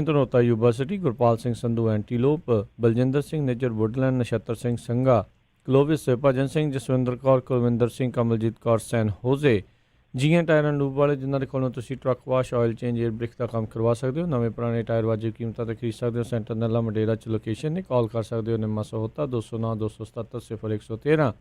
ਧਨੋਤਾ Yuba City, Gurpal Singh Sandhu Antelope, Baljinder Singh Nijjar Woodland, Nachhattar Singh Sangha, Clovis, Bhajan Singh, Jaswinder Kaur, Kulwinder Singh, Kamaljit Kaur, San Jose, GN tyre and lube ਵਾਲੇ, ਜਿਨ੍ਹਾਂ ਦੇ ਕੋਲੋਂ ਤੁਸੀਂ truck wash, oil change, air brake ਦਾ ਕੰਮ ਕਰਵਾ ਸਕਦੇ ਹੋ। ਨਵੇਂ ਪੁਰਾਣੇ ਟਾਇਰ ਵਾਜਿਬ ਕੀਮਤਾਂ 'ਤੇ ਖਰੀਦ ਸਕਦੇ ਹੋ। ਸੈਂਟਰ ਨੱਲਾ ਮੰਡੇਰਾ 'ਚ ਲੋਕੇਸ਼ਨ ਨੇ। ਕਾਲ ਕਰ ਸਕਦੇ ਹੋ Nimma Sahota 209 277 0113।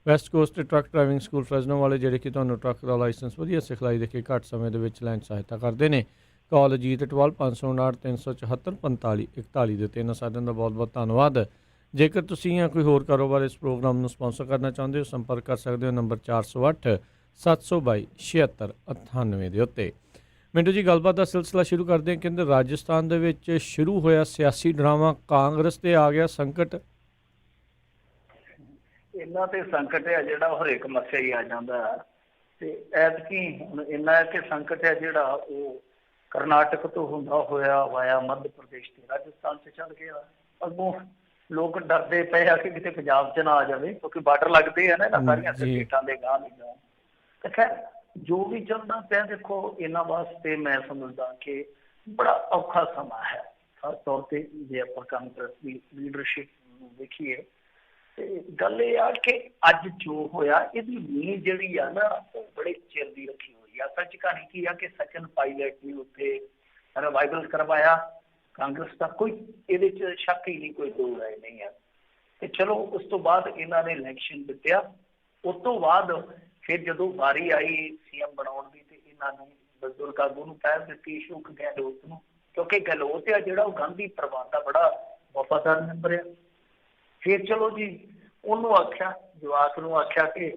West Coast truck driving school Fresno ਵਾਲੇ, ਜਿਹੜੇ ਕਿ ਤੁਹਾਨੂੰ ਟਰੱਕ ਦਾ ਲਾਇਸੈਂਸ ਵਧੀਆ ਸਿਖਲਾਈ ਦੇ ਕੇ ਘੱਟ ਸਮੇਂ ਦੇ ਵਿੱਚ ਲੈਣ 'ਚ ਸਹਾਇਤਾ ਕਰਦੇ ਨੇ। ਕਾਲ ਅਜੀਤ ਇਟਵਾਲ 559 374 45 41 ਦੇ ਉੱਤੇ। ਇਹਨਾਂ ਸਾਰਿਆਂ ਦਾ ਬਹੁਤ ਬਹੁਤ ਧੰਨਵਾਦ। ਜੇਕਰ ਤੁਸੀਂ ਜਾਂ ਕੋਈ ਹੋਰ ਕਾਰੋਬਾਰ ਇਸ ਪ੍ਰੋਗਰਾਮ ਨੂੰ ਸਪਾਂਸਰ ਕਰਨਾ ਚਾਹੁੰਦੇ ਹੋ, ਸੰਪਰਕ ਕਰ ਸਕਦੇ ਹੋ ਨੰਬਰ 408 722 7698 ਦੇ ਉੱਤੇ। ਮਿੰਟੂ ਜੀ, ਗੱਲਬਾਤ ਦਾ ਸਿਲਸਿਲਾ ਸ਼ੁਰੂ ਕਰਦੇ ਹਾਂ। ਕਹਿੰਦੇ ਰਾਜਸਥਾਨ ਦੇ ਵਿੱਚ ਸ਼ੁਰੂ ਹੋਇਆ ਸਿਆਸੀ ਡਰਾਮਾ, ਕਾਂਗਰਸ ਤੇ ਆ ਗਿਆ ਸੰਕਟ। ਇਹਨਾਂ ਤੇ ਸੰਕਟ ਹੈ ਜਿਹੜਾ ਹਰੇਕ ਮੱਸਿਆ ਹੀ ਆ ਜਾਂਦਾ। ਤੇ ਐਤਕੀ ਹੁਣ ਇੰਨਾ ਹੈ ਕਿ ਸੰਕਟ ਹੈ ਜਿਹੜਾ ਉਹ ਕਰਨਾਟਕ ਤੋਂ ਹੁੰਦਾ ਹੋਇਆ ਵਾਇਆ ਮੱਧ ਪ੍ਰਦੇਸ਼ ਤੇ ਰਾਜਸਥਾਨ 'ਚ ਚੱਲ ਗਿਆ। ਅੱਗੋਂ ਲੋਕ ਡਰਦੇ ਪਏ ਆ ਕਿ ਕਿਤੇ ਪੰਜਾਬ 'ਚ ਨਾ ਆ ਜਾਵੇ, ਕਿਉਂਕਿ ਬਾਰਡਰ ਲੱਗਦੇ ਆ ਨਾ ਇਹਨਾਂ ਸਾਰੀਆਂ ਸਟੇਟਾਂ ਦੇ ਗਾਂਹ ਦੀ ਗਾਂਹ। ਤੇ ਖੈਰ ਜੋ ਵੀ ਚੱਲਦਾ ਪਿਆ, ਦੇਖੋ ਇਹਨਾਂ ਵਾਸਤੇ ਮੈਂ ਸਮਝਦਾ ਕਿ ਬੜਾ ਔਖਾ ਸਮਾਂ ਹੈ। ਖਾਸ ਤੌਰ ਤੇ ਜੇ ਆਪਾਂ ਕਾਂਗਰਸ ਦੀ ਲੀਡਰਸ਼ਿਪ ਨੂੰ ਦੇਖੀਏ ਤੇ ਗੱਲ ਇਹ ਆ ਕਿ ਅੱਜ ਜੋ ਹੋਇਆ ਇਹਦੀ ਨੀਂਹ ਜਿਹੜੀ ਆ ਨਾ ਉਹ ਬੜੇ ਚਿਰ ਦੀ ਰੱਖੀ ਹੋਈ ਆ। ਅਸਲ 'ਚ ਕਹਾਣੀ ਕੀ ਆ ਕਿ ਸਚਿਨ ਪਾਇਲਟ ਨੇ ਉੱਥੇ ਰਿਵਾਈਵਲ ਕਰਵਾਇਆ ਕਾਂਗਰਸ ਦਾ, ਕੋਈ ਇਹਦੇ 'ਚ ਸ਼ੱਕ ਹੀ ਨਹੀਂ, ਕੋਈ ਦੋ ਰਾਏ ਨਹੀਂ ਆ। ਤੇ ਚਲੋ ਉਸ ਤੋਂ ਬਾਅਦ ਇਹਨਾਂ ਨੇ ਇਲੈਕਸ਼ਨ ਜਿੱਤਿਆ। ਉਸ ਤੋਂ ਬਾਅਦ ਫਿਰ ਜਦੋਂ ਵਾਰੀ ਆਈ ਸੀਐਮ ਬਣਾਉਣ ਦੀ ਤੇ ਇਹਨਾਂ ਨੇ ਬਜ਼ੁਰਗ ਆਗੂ ਨੂੰ ਪਹਿਲ ਦਿੱਤੀ, ਅਸ਼ੋਕ ਗਹਿਲੋਤ ਨੂੰ, ਕਿਉਂਕਿ ਗਹਿਲੋਤ ਆ ਜਿਹੜਾ ਉਹ ਗਾਂਧੀ ਪਰਿਵਾਰ ਦਾ ਬੜਾ ਵਫਾਦਾਰ ਮੈਂਬਰ ਆ। ਫਿਰ ਚਲੋ ਜੀ ਉਹਨੂੰ ਆਖਿਆ, ਜਵਾਕ ਨੂੰ ਆਖਿਆ ਕਿ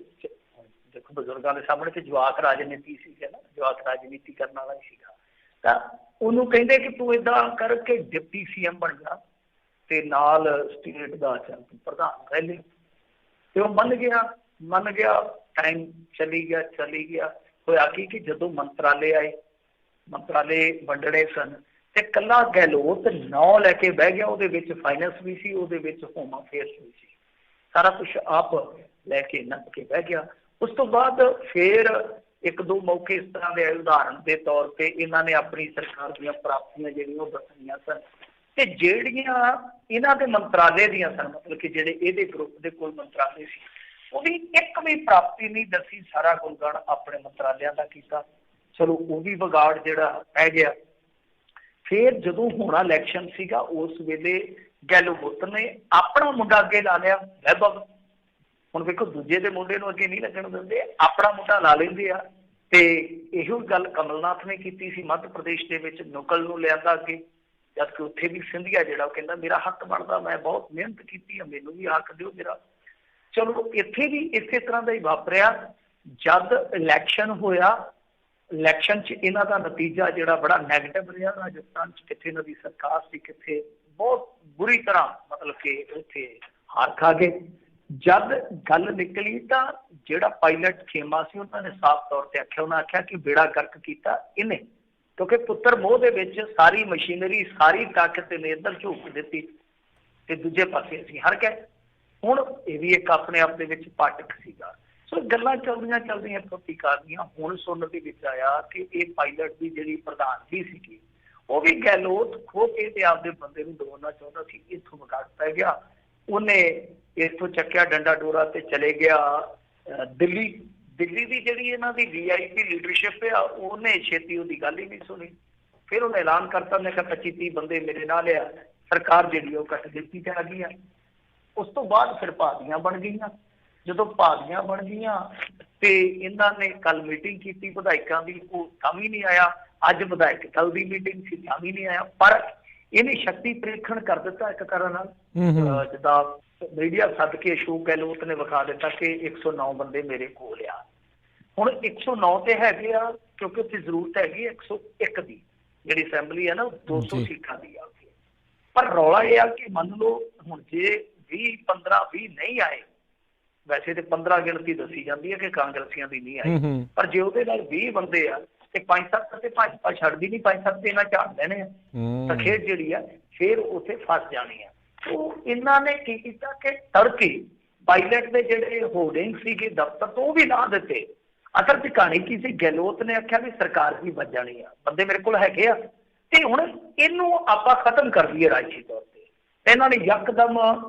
ਦੇਖੋ ਬਜ਼ੁਰਗਾਂ ਦੇ ਸਾਹਮਣੇ ਤੇ ਜਵਾਕ ਰਾਜਨੀਤੀ ਸੀਗਾ ਨਾ, ਜਵਾਕ ਰਾਜਨੀਤੀ ਕਰਨ ਵਾਲਾ ਹੀ ਸੀਗਾ। ਤਾਂ ਉਹਨੂੰ ਕਹਿੰਦੇ ਕਿ ਤੂੰ ਏਦਾਂ ਕਰਕੇ ਡਿਪਟੀ ਸੀਐਮ ਬਣ ਜਾ ਤੇ ਨਾਲ ਸਟੇਟ ਦਾ ਚੱਲ ਤੂੰ ਪ੍ਰਧਾਨ ਰਹਿ ਲੈ। ਤੇ ਉਹ ਮੰਨ ਗਿਆ। ਟਾਈਮ ਚਲੀ ਗਿਆ। ਹੋਇਆ ਕੀ ਜਦੋਂ ਮੰਤਰਾਲੇ ਆਏ, ਮੰਤਰਾਲੇ ਵੰਡਣੇ ਸਨ ਤੇ ਕੱਲਾ ਗਹਿਲੋਤ ਨਾਂ ਲੈ ਕੇ ਬਹਿ ਗਿਆ। ਉਹਦੇ ਵਿੱਚ ਫਾਈਨੈਂਸ ਵੀ ਸੀ, ਉਹਦੇ ਵਿੱਚ ਹੋਮ ਅਫੇਅਰਸ ਵੀ ਸੀ, ਸਾਰਾ ਕੁਛ ਆਪ ਲੈ ਕੇ ਨੱਪ ਕੇ ਬਹਿ ਗਿਆ। ਉਸ ਤੋਂ ਬਾਅਦ ਫਿਰ ਇੱਕ ਦੋ ਮੌਕੇ ਇਸ ਤਰ੍ਹਾਂ ਦੇ ਉਦਾਹਰਨ ਦੇ ਤੌਰ ਤੇ ਇਹਨਾਂ ਨੇ ਆਪਣੀ ਸਰਕਾਰ ਦੀਆਂ ਪ੍ਰਾਪਤੀਆਂ ਜਿਹੜੀਆਂ ਉਹ ਦੱਸਣੀਆਂ ਸਨ ਤੇ ਜਿਹੜੀਆਂ ਇਹਨਾਂ ਦੇ ਮੰਤਰਾਲੇ ਦੀਆਂ ਸਨ, ਮਤਲਬ ਕਿ ਜਿਹੜੇ ਇਹਦੇ ਗਰੁੱਪ ਦੇ ਕੋਲ ਮੰਤਰਾਲੇ ਸੀ, ਉਹਦੀ ਇੱਕ ਵੀ ਪ੍ਰਾਪਤੀ ਨਹੀਂ ਦੱਸੀ। ਸਾਰਾ ਗੁਣਗਾਨ ਆਪਣੇ ਮੰਤਰਾਲਿਆਂ ਦਾ ਕੀਤਾ। ਚਲੋ ਉਹ ਵੀ ਵਿਗਾੜ ਜਿਹੜਾ ਪੈ ਗਿਆ। ਫਿਰ ਜਦੋਂ ਹੋਣਾ ਇਲੈਕਸ਼ਨ ਸੀਗਾ ਉਸ ਵੇਲੇ ਗਹਿਲੋਤ ਨੇ ਆਪਣਾ ਮੁੰਡਾ ਅੱਗੇ ਲਾ ਲਿਆ, ਵੈਭਵ। ਹੁਣ ਵੇਖੋ ਦੂਜੇ ਦੇ ਮੁੰਡੇ ਨੂੰ ਅੱਗੇ ਨਹੀਂ ਲੱਗਣ ਦਿੰਦੇ, ਆਪਣਾ ਮੁੰਡਾ ਲਾ ਲੈਂਦੇ ਆ। ਤੇ ਇਹੋ ਗੱਲ ਕਮਲਨਾਥ ਨੇ ਕੀਤੀ ਸੀ ਮੱਧ ਪ੍ਰਦੇਸ਼ ਦੇ ਵਿੱਚ, ਨੁਕਲ ਨੂੰ ਲਿਆਂਦਾ ਅੱਗੇ, ਜਦਕਿ ਉੱਥੇ ਵੀ ਸਿੰਧੀਆ ਜਿਹੜਾ ਉਹ ਕਹਿੰਦਾ ਮੇਰਾ ਹੱਕ ਬਣਦਾ, ਮੈਂ ਬਹੁਤ ਮਿਹਨਤ ਕੀਤੀ ਆ, ਮੈਨੂੰ ਵੀ ਹੱਕ ਦਿਓ ਮੇਰਾ। ਚਲੋ ਇੱਥੇ ਵੀ ਇਸੇ ਤਰ੍ਹਾਂ ਦਾ ਹੀ ਵਾਪਰਿਆ। ਜਦ ਇਲੈਕਸ਼ਨ ਹੋਇਆ, ਇਲੈਕਸ਼ਨ 'ਚ ਇਹਨਾਂ ਦਾ ਨਤੀਜਾ ਜਿਹੜਾ ਬੜਾ ਨੈਗੇਟਿਵ ਰਿਹਾ। ਰਾਜਸਥਾਨ 'ਚ ਕਿੱਥੇ ਇਹਨਾਂ ਦੀ ਸਰਕਾਰ ਸੀ, ਕਿੱਥੇ ਬਹੁਤ ਬੁਰੀ ਤਰ੍ਹਾਂ ਮਤਲਬ ਕਿ ਉੱਥੇ ਹਾਰ ਖਾ ਗਏ। ਜਦ ਗੱਲ ਨਿਕਲੀ ਤਾਂ ਜਿਹੜਾ ਪਾਇਲਟ ਖੇਮਾ ਸੀ ਉਹਨਾਂ ਨੇ ਸਾਫ਼ ਤੌਰ ਤੇ ਆਖਿਆ, ਉਹਨਾਂ ਆਖਿਆ ਕਿ ਬੇੜਾ ਗਰਕ ਕੀਤਾ ਇਹਨੇ, ਕਿਉਂਕਿ ਪੁੱਤਰ ਮੋਹ ਦੇ ਵਿੱਚ ਸਾਰੀ ਮਸ਼ੀਨਰੀ, ਸਾਰੀ ਤਾਕਤ ਇਹਨੇ ਇੱਧਰ ਝੋਕ ਦਿੱਤੀ ਤੇ ਦੂਜੇ ਪਾਸੇ ਅਸੀਂ ਹਾਰ ਗਏ। ਹੁਣ ਇਹ ਵੀ ਇੱਕ ਆਪਣੇ ਆਪ ਦੇ ਵਿੱਚ ਪਾਟਕ ਸੀਗਾ। ਸੋ ਗੱਲਾਂ ਚੱਲਦੀਆਂ ਪ੍ਰਤੀਕਾਰ ਦੀਆਂ। ਹੁਣ ਸੁਣਨ ਦੇ ਵਿੱਚ ਆਇਆ ਕਿ ਇਹ ਪਾਇਲਟ ਦੀ ਜਿਹੜੀ ਪ੍ਰਧਾਨਗੀ ਸੀਗੀ ਉਹ ਵੀ ਗਹਿਲੋਤ ਖੋ ਕੇ ਤੇ ਆਪਦੇ ਬੰਦੇ ਨੂੰ ਦਵਾਉਣਾ ਚਾਹੁੰਦਾ ਸੀ। ਇੱਥੋਂ ਵਿਗਾੜ ਪੈ ਗਿਆ। ਉਹਨੇ ਇੱਥੋਂ ਚੱਕਿਆ ਡੰਡਾ ਡੋਰਾ ਤੇ ਚਲੇ ਗਿਆ ਦਿੱਲੀ। ਦਿੱਲੀ ਦੀ ਜਿਹੜੀ ਇਹਨਾਂ ਦੀ VIP ਲੀਡਰਸ਼ਿਪ ਆ ਉਹਨੇ ਛੇਤੀ ਉਹਦੀ ਗੱਲ ਹੀ ਨਹੀਂ ਸੁਣੀ। ਫਿਰ ਉਹਨੇ ਐਲਾਨ ਕਰਤਾ, ਮੈਂ ਕਿਹਾ 25-30 ਬੰਦੇ ਮੇਰੇ ਨਾਲ ਆ, ਸਰਕਾਰ ਜਿਹੜੀ ਉਹ ਕੱਟ ਦਿੱਤੀ ਜਾ ਗਈ ਆ। ਉਸ ਤੋਂ ਬਾਅਦ ਫਿਰ ਭਾਗੀਆਂ ਬਣ ਗਈਆਂ। ਜਦੋਂ ਭਾਗੀਆਂ ਬਣ ਗਈਆਂ ਤੇ ਇਹਨਾਂ ਨੇ ਕੱਲ ਮੀਟਿੰਗ ਕੀਤੀ ਵਿਧਾਇਕਾਂ ਦੀ, ਉਹ ਤਾਂ ਵੀ ਨਹੀਂ ਆਇਆ। ਅੱਜ ਵਿਧਾਇਕ ਦਲ ਦੀ ਮੀਟਿੰਗ ਸੀ, ਤਾਂ ਵੀ ਨਹੀਂ ਆਇਆ। ਪਰ ਇਹਨੇ ਸ਼ਕਤੀ ਪ੍ਰੀਖਣ ਕਰ ਦਿੱਤਾ ਇੱਕ ਤਰ੍ਹਾਂ ਨਾਲ। ਜਿੱਦਾਂ ਮੀਡੀਆ ਸੱਦ ਕੇ ਅਸ਼ੋਕ ਗਹਿਲੋਤ ਨੇ ਵਿਖਾ ਦਿੱਤਾ ਕਿ 109 ਬੰਦੇ ਮੇਰੇ ਕੋਲ ਆ। ਹੁਣ 109 ਤੇ ਹੈਗੇ ਆ, ਕਿਉਂਕਿ ਉੱਥੇ ਜ਼ਰੂਰਤ ਹੈਗੀ 101 ਦੀ, ਜਿਹੜੀ ਅਸੈਂਬਲੀ ਹੈ ਨਾ 200 ਸੀਟਾਂ ਦੀ ਆ ਉੱਥੇ। ਪਰ ਰੌਲਾ ਇਹ ਆ ਕਿ ਮੰਨ ਲਓ ਹੁਣ ਜੇ 15-20 ਨਹੀਂ ਆਏ, ਵੈਸੇ ਤੇ 15 ਗਿਣਤੀ ਦੱਸੀ ਜਾਂਦੀ ਹੈ ਕਿ ਕਾਂਗਰਸੀਆਂ ਦੀ ਨਹੀਂ ਆਈ, ਪਰ ਜੇ ਉਹਦੇ ਨਾਲ 20 ਬੰਦੇ ਆ ਤੇ 5-7 ਤੇ ਭਾਜਪਾ ਛੱਡਦੀ ਨਹੀਂ, 5-7 ਤੇ ਇਹਨਾਂ ਝਾੜ ਲੈਣੇ ਆ, ਤਾਂ ਖੇਡ ਜਿਹੜੀ ਆ ਫਿਰ ਉੱਥੇ ਫਸ ਜਾਣੀ ਆ। ਉਹ ਇਹਨਾਂ ਨੇ ਕੀ ਕੀਤਾ ਕਿ ਤੜਕੇ ਪਾਇਲਟ ਦੇ ਜਿਹੜੇ ਹੋਰਡਿੰਗ ਸੀਗੇ ਦਫ਼ਤਰ ਤੋਂ ਉਹ ਵੀ ਲਾ ਦਿੱਤੇ। ਅਸਲ 'ਚ ਕਹਾਣੀ ਕੀ ਸੀ, ਗਹਿਲੋਤ ਨੇ ਆਖਿਆ ਵੀ ਸਰਕਾਰ ਵੀ ਬਚ ਜਾਣੀ ਆ, ਬੰਦੇ ਮੇਰੇ ਕੋਲ ਹੈਗੇ ਆ ਤੇ ਹੁਣ ਇਹਨੂੰ ਆਪਾਂ ਖਤਮ ਕਰ ਦਈਏ ਰਾਜਸੀ ਤੌਰ ਤੇ। ਇਹਨਾਂ ਨੇ ਯਕਦਮ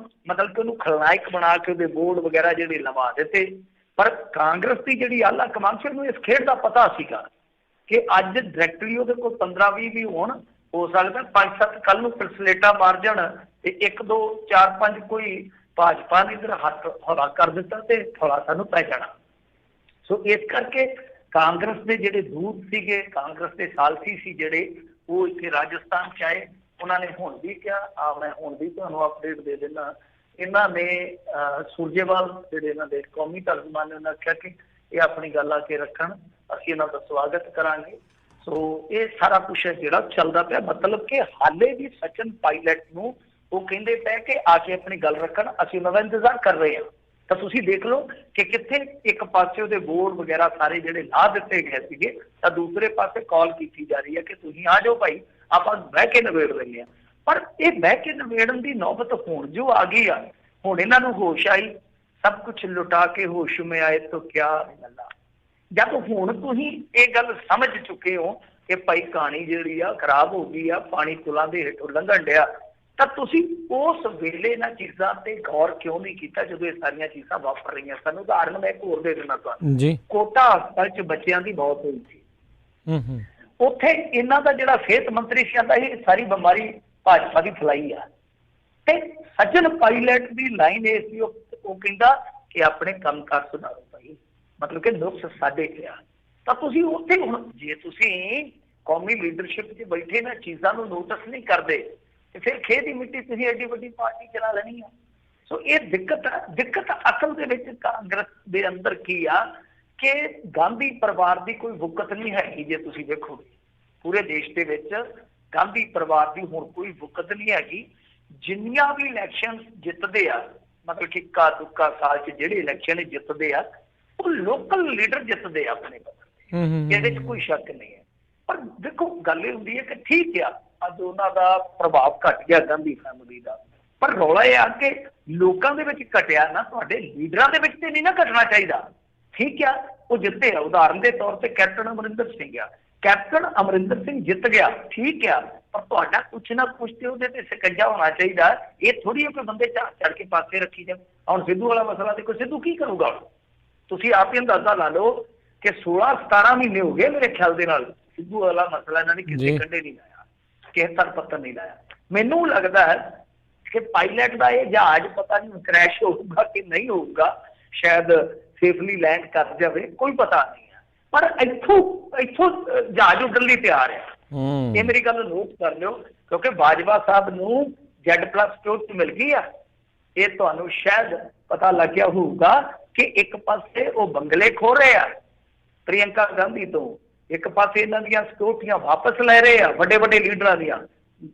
ਮਤਲਬ ਕਿ ਉਹਨੂੰ ਖਲਨਾਇਕ ਬਣਾ ਕੇ ਉਹਦੇ ਬੋਰਡ ਵਗੈਰਾ ਜਿਹੜੇ ਲਵਾ ਦਿੱਤੇ। ਪਰ ਕਾਂਗਰਸ ਦੀ ਜਿਹੜੀ ਆਲਾ ਕਮਾਨ ਸੀ ਉਹਨੂੰ ਇਸ ਖੇਡ ਦਾ ਪਤਾ ਸੀਗਾ ਕਿ ਅੱਜ ਡਾਇਰੈਕਟਲੀ ਉਹਦੇ ਕੋਲ 15-20 ਵੀ ਹੋਣ, ਹੋ ਸਕਦਾ 5-7 ਕੱਲ ਨੂੰ ਸਲਸਲੇਟਾਂ ਮਾਰ ਜਾਣ ਤੇ 1-2 4-5 ਕੋਈ ਭਾਜਪਾ ਨੇ ਇਧਰ ਹੱਥ ਹੌਲਾ ਕਰ ਦਿੱਤਾ ਤੇ ਹੌਲਾ ਸਾਨੂੰ ਪੈ ਜਾਣਾ। ਸੋ ਇਸ ਕਰਕੇ ਕਾਂਗਰਸ ਦੇ ਜਿਹੜੇ ਦੂਤ ਸੀਗੇ, ਕਾਂਗਰਸ ਦੇ ਸਾਲਸੀ ਸੀ ਜਿਹੜੇ, ਉਹ ਇੱਥੇ ਰਾਜਸਥਾਨ 'ਚ ਆਏ। ਉਹਨਾਂ ਨੇ ਹੁਣ ਵੀ ਕਿਹਾ, ਮੈਂ ਹੁਣ ਵੀ ਤੁਹਾਨੂੰ ਅਪਡੇਟ ਦੇ ਦਿੰਦਾ, ਇਹਨਾਂ ਨੇ ਸੁਰਜੇਵਾਲ ਜਿਹੜੇ ਇਹਨਾਂ ਦੇ ਕੌਮੀ ਤਰਜਮਾਨ ਨੇ, ਉਹਨਾਂ ਕਿਹਾ ਕਿ ਇਹ ਆਪਣੀ ਗੱਲ ਆ ਕੇ ਰੱਖਣ, ਅਸੀਂ ਇਹਨਾਂ ਦਾ ਸਵਾਗਤ ਕਰਾਂਗੇ। ਸੋ ਇਹ ਸਾਰਾ ਕੁਛ ਹੈ ਜਿਹੜਾ ਚੱਲਦਾ ਪਿਆ। ਮਤਲਬ ਕਿ ਹਾਲੇ ਵੀ ਸਚਿਨ ਪਾਇਲਟ ਨੂੰ ਉਹ ਕਹਿੰਦੇ ਪਏ ਕਿ ਆ ਕੇ ਆਪਣੀ ਗੱਲ ਰੱਖਣ, ਅਸੀਂ ਉਹਨਾਂ ਦਾ ਇੰਤਜ਼ਾਰ ਕਰ ਰਹੇ ਹਾਂ। ਤਾਂ ਤੁਸੀਂ ਦੇਖ ਲਓ ਕਿ ਕਿੱਥੇ ਇੱਕ ਪਾਸੇ ਉਹਦੇ ਬੋਰਡ ਵਗੈਰਾ ਸਾਰੇ ਜਿਹੜੇ ਲਾ ਦਿੱਤੇ ਗਏ ਸੀਗੇ, ਤਾਂ ਦੂਸਰੇ ਪਾਸੇ ਕਾਲ ਕੀਤੀ ਜਾ ਰਹੀ ਹੈ ਕਿ ਤੁਸੀਂ ਆ ਜਾਓ ਭਾਈ, ਆਪਾਂ ਬਹਿ ਕੇ ਨਿਬੇੜ ਲੈਂਦੇ ਹਾਂ। ਪਰ ਇਹ ਬਹਿ ਕੇ ਨਿਬੇੜਨ ਦੀ ਨੌਬਤ ਹੁਣ ਜੋ ਆ ਗਈ ਆ, ਹੁਣ ਇਹਨਾਂ ਨੂੰ ਹੋਸ਼ ਆਈ, ਸਭ ਕੁਝ ਲੁਟਾ ਕੇ ਹੋਸ਼ ਮੇ ਆਏ ਤਾਂ ਕਿਆ ਗੱਲਾਂ। ਜਦ ਹੁਣ ਤੁਸੀਂ ਇਹ ਗੱਲ ਸਮਝ ਚੁੱਕੇ ਹੋ ਕਿ ਭਾਈ ਕਹਾਣੀ ਜਿਹੜੀ ਆ ਖਰਾਬ ਹੋ ਗਈ ਆ, ਪਾਣੀ ਪੁਲਾਂ ਦੇ ਹੇਠੋਂ ਲੰਘਣ ਡਿਆ, ਤਾਂ ਤੁਸੀਂ ਉਸ ਵੇਲੇ ਇਹਨਾਂ ਚੀਜ਼ਾਂ ਤੇ ਗੌਰ ਕਿਉਂ ਨਹੀਂ ਕੀਤਾ ਜਦੋਂ ਇਹ ਸਾਰੀਆਂ ਚੀਜ਼ਾਂ ਵਾਪਰ ਰਹੀਆਂ ਸਨ? ਉਦਾਹਰਨ ਮੈਂ ਇੱਕ ਹੋਰ ਦੇ ਦਿੰਦਾ ਤੁਹਾਨੂੰ ਜੀ। ਕੋਟਾ ਹਸਪਤਾਲ 'ਚ ਬੱਚਿਆਂ ਦੀ ਮੌਤ ਹੋਈ ਸੀ। ਉੱਥੇ ਇਹਨਾਂ ਦਾ ਜਿਹੜਾ ਸਿਹਤ ਮੰਤਰੀ ਸੀ ਆਂਦਾ ਇਹ ਸਾਰੀ ਬਿਮਾਰੀ ਭਾਜਪਾ ਦੀ ਫੈਲਾਈ ਆ, ਤੇ ਸਚਿਨ ਪਾਇਲਟ ਦੀ ਲਾਈਨ ਇਹ ਸੀ, ਉਹ ਕਹਿੰਦਾ ਕਿ ਆਪਣੇ ਕੰਮਕਾਰ ਸੁਧਾਰੋ ਭਾਈ, ਮਤਲਬ ਕਿ ਨੁਕਸ ਸਾਡੇ ਪਿਆ। ਤਾਂ ਤੁਸੀਂ ਉੱਥੇ ਹੁਣ ਜੇ ਤੁਸੀਂ ਕੌਮੀ ਲੀਡਰਸ਼ਿਪ 'ਚ ਬੈਠੇ ਨਾ ਚੀਜ਼ਾਂ ਨੂੰ ਨੋਟਿਸ ਨਹੀਂ ਕਰਦੇ ਤੇ ਫਿਰ ਖੇਤ ਦੀ ਮਿੱਟੀ ਤੁਸੀਂ ਐਡੀ ਵੱਡੀ ਪਾਰਟੀ ਚਲਾ ਲੈਣੀ ਆ। ਸੋ ਇਹ ਦਿੱਕਤ ਅਸਲ ਦੇ ਵਿੱਚ ਕਾਂਗਰਸ ਦੇ ਅੰਦਰ ਕੀ ਆ ਕਿ ਗਾਂਧੀ ਪਰਿਵਾਰ ਦੀ ਕੋਈ ਵੁਕਤ ਨਹੀਂ ਹੈਗੀ। ਜੇ ਤੁਸੀਂ ਵੇਖੋਗੇ ਪੂਰੇ ਦੇਸ਼ ਦੇ ਵਿੱਚ ਗਾਂਧੀ ਪਰਿਵਾਰ ਦੀ ਹੁਣ ਕੋਈ ਵੁਕਤ ਨਹੀਂ ਹੈਗੀ। ਜਿੰਨੀਆਂ ਵੀ ਇਲੈਕਸ਼ਨ ਜਿੱਤਦੇ ਆ, ਮਤਲਬ ਕਿ ਇੱਕਾ ਦੁੱਕਾ ਸਾਲ 'ਚ ਜਿਹੜੇ ਇਲੈਕਸ਼ਨ ਜਿੱਤਦੇ ਆ, ਉਹ ਲੋਕਲ ਲੀਡਰ ਜਿੱਤਦੇ ਆ ਆਪਣੇ ਪੱਧਰ ਤੇ, ਇਹਦੇ 'ਚ ਕੋਈ ਸ਼ੱਕ ਨਹੀਂ ਹੈ। ਪਰ ਦੇਖੋ ਗੱਲ ਇਹ ਹੁੰਦੀ ਹੈ ਕਿ ਠੀਕ ਆ ਅੱਜ ਉਹਨਾਂ ਦਾ ਪ੍ਰਭਾਵ ਘਟ ਗਿਆ ਗਾਂਧੀ ਫੈਮਿਲੀ ਦਾ, ਪਰ ਰੌਲਾ ਇਹ ਆ ਕਿ ਲੋਕਾਂ ਦੇ ਵਿੱਚ ਘਟਿਆ ਨਾ, ਤੁਹਾਡੇ ਲੀਡਰਾਂ ਦੇ ਵਿੱਚ ਤੇ ਨਹੀਂ ਨਾ ਘਟਣਾ ਚਾਹੀਦਾ। ਠੀਕ ਆ ਉਹ ਜਿੱਤੇ ਆ, ਉਦਾਹਰਨ ਦੇ ਤੌਰ ਤੇ ਕੈਪਟਨ ਅਮਰਿੰਦਰ ਸਿੰਘ ਆ, ਕੈਪਟਨ ਅਮਰਿੰਦਰ ਸਿੰਘ ਜਿੱਤ ਗਿਆ, ਠੀਕ ਆ, ਪਰ ਤੁਹਾਡਾ ਕੁਛ ਨਾ ਕੁਛ ਤੇ ਉਹਦੇ ਤੇ ਸਕੰਜਾ ਹੋਣਾ ਚਾਹੀਦਾ। ਇਹ ਥੋੜੀ ਕੋਈ ਬੰਦੇ ਚੜ ਕੇ ਪਾਸੇ ਰੱਖੀ ਜਾ। ਹੁਣ ਸਿੱਧੂ ਵਾਲਾ ਮਸਲਾ ਦੇਖੋ, ਸਿੱਧੂ ਕੀ ਕਰੂਗਾ? ਤੁਸੀਂ ਆਪ ਹੀ ਅੰਦਾਜ਼ਾ ਲਾ ਲਓ ਕਿ 16-17 ਮਹੀਨੇ ਹੋ ਗਏ ਮੇਰੇ ਖਿਆਲ ਦੇ ਨਾਲ ਸਿੱਧੂ ਵਾਲਾ ਮਸਲਾ ਇਹਨਾਂ ਨੇ ਕਿਸੇ ਕੰਢੇ ਨਹੀਂ ਲਾਇਆ, ਕਿਸੇ ਤਰ ਪੱਤਰ ਨਹੀਂ ਲਾਇਆ। ਮੈਨੂੰ ਲੱਗਦਾ ਹੈ ਕਿ ਪਾਇਲਟ ਦਾ ਇਹ ਜਹਾਜ਼ ਪਤਾ ਨਹੀਂ ਕ੍ਰੈਸ਼ ਹੋਊਗਾ ਕਿ ਨਹੀਂ ਹੋਊਗਾ, ਸ਼ਾਇਦ ਸੇਫਲੀ ਲੈਂਡ ਕਰ ਜਾਵੇ, ਕੋਈ ਪਤਾ ਨਹੀਂ ਹੈ। ਪਰ ਇੱਥੋਂ ਜਹਾਜ਼ ਉੱਡਣ ਲਈ ਤਿਆਰ ਹੈ। ਇਹ ਮੇਰੀ ਗੱਲ ਨੋਟ ਕਰ ਲਿਓ, ਕਿਉਂਕਿ ਬਾਜਵਾ ਸਾਹਿਬ ਨੂੰ Z+ ਸਟੋਰ 'ਚ ਮਿਲ ਗਈ ਆ। ਇਹ ਤੁਹਾਨੂੰ ਸ਼ਾਇਦ ਪਤਾ ਲੱਗਿਆ ਹੋਊਗਾ ਕਿ ਇੱਕ ਪਾਸੇ ਉਹ ਬੰਗਲੇ ਖੋ ਰਹੇ ਆ ਪ੍ਰਿਯੰਕਾ ਗਾਂਧੀ ਤੋਂ, ਇੱਕ ਪਾਸੇ ਇਹਨਾਂ ਦੀਆਂ ਸਿਕਿਉਰਟੀਆਂ ਵਾਪਸ ਲੈ ਰਹੇ ਆ ਵੱਡੇ ਵੱਡੇ ਲੀਡਰਾਂ ਦੀਆਂ,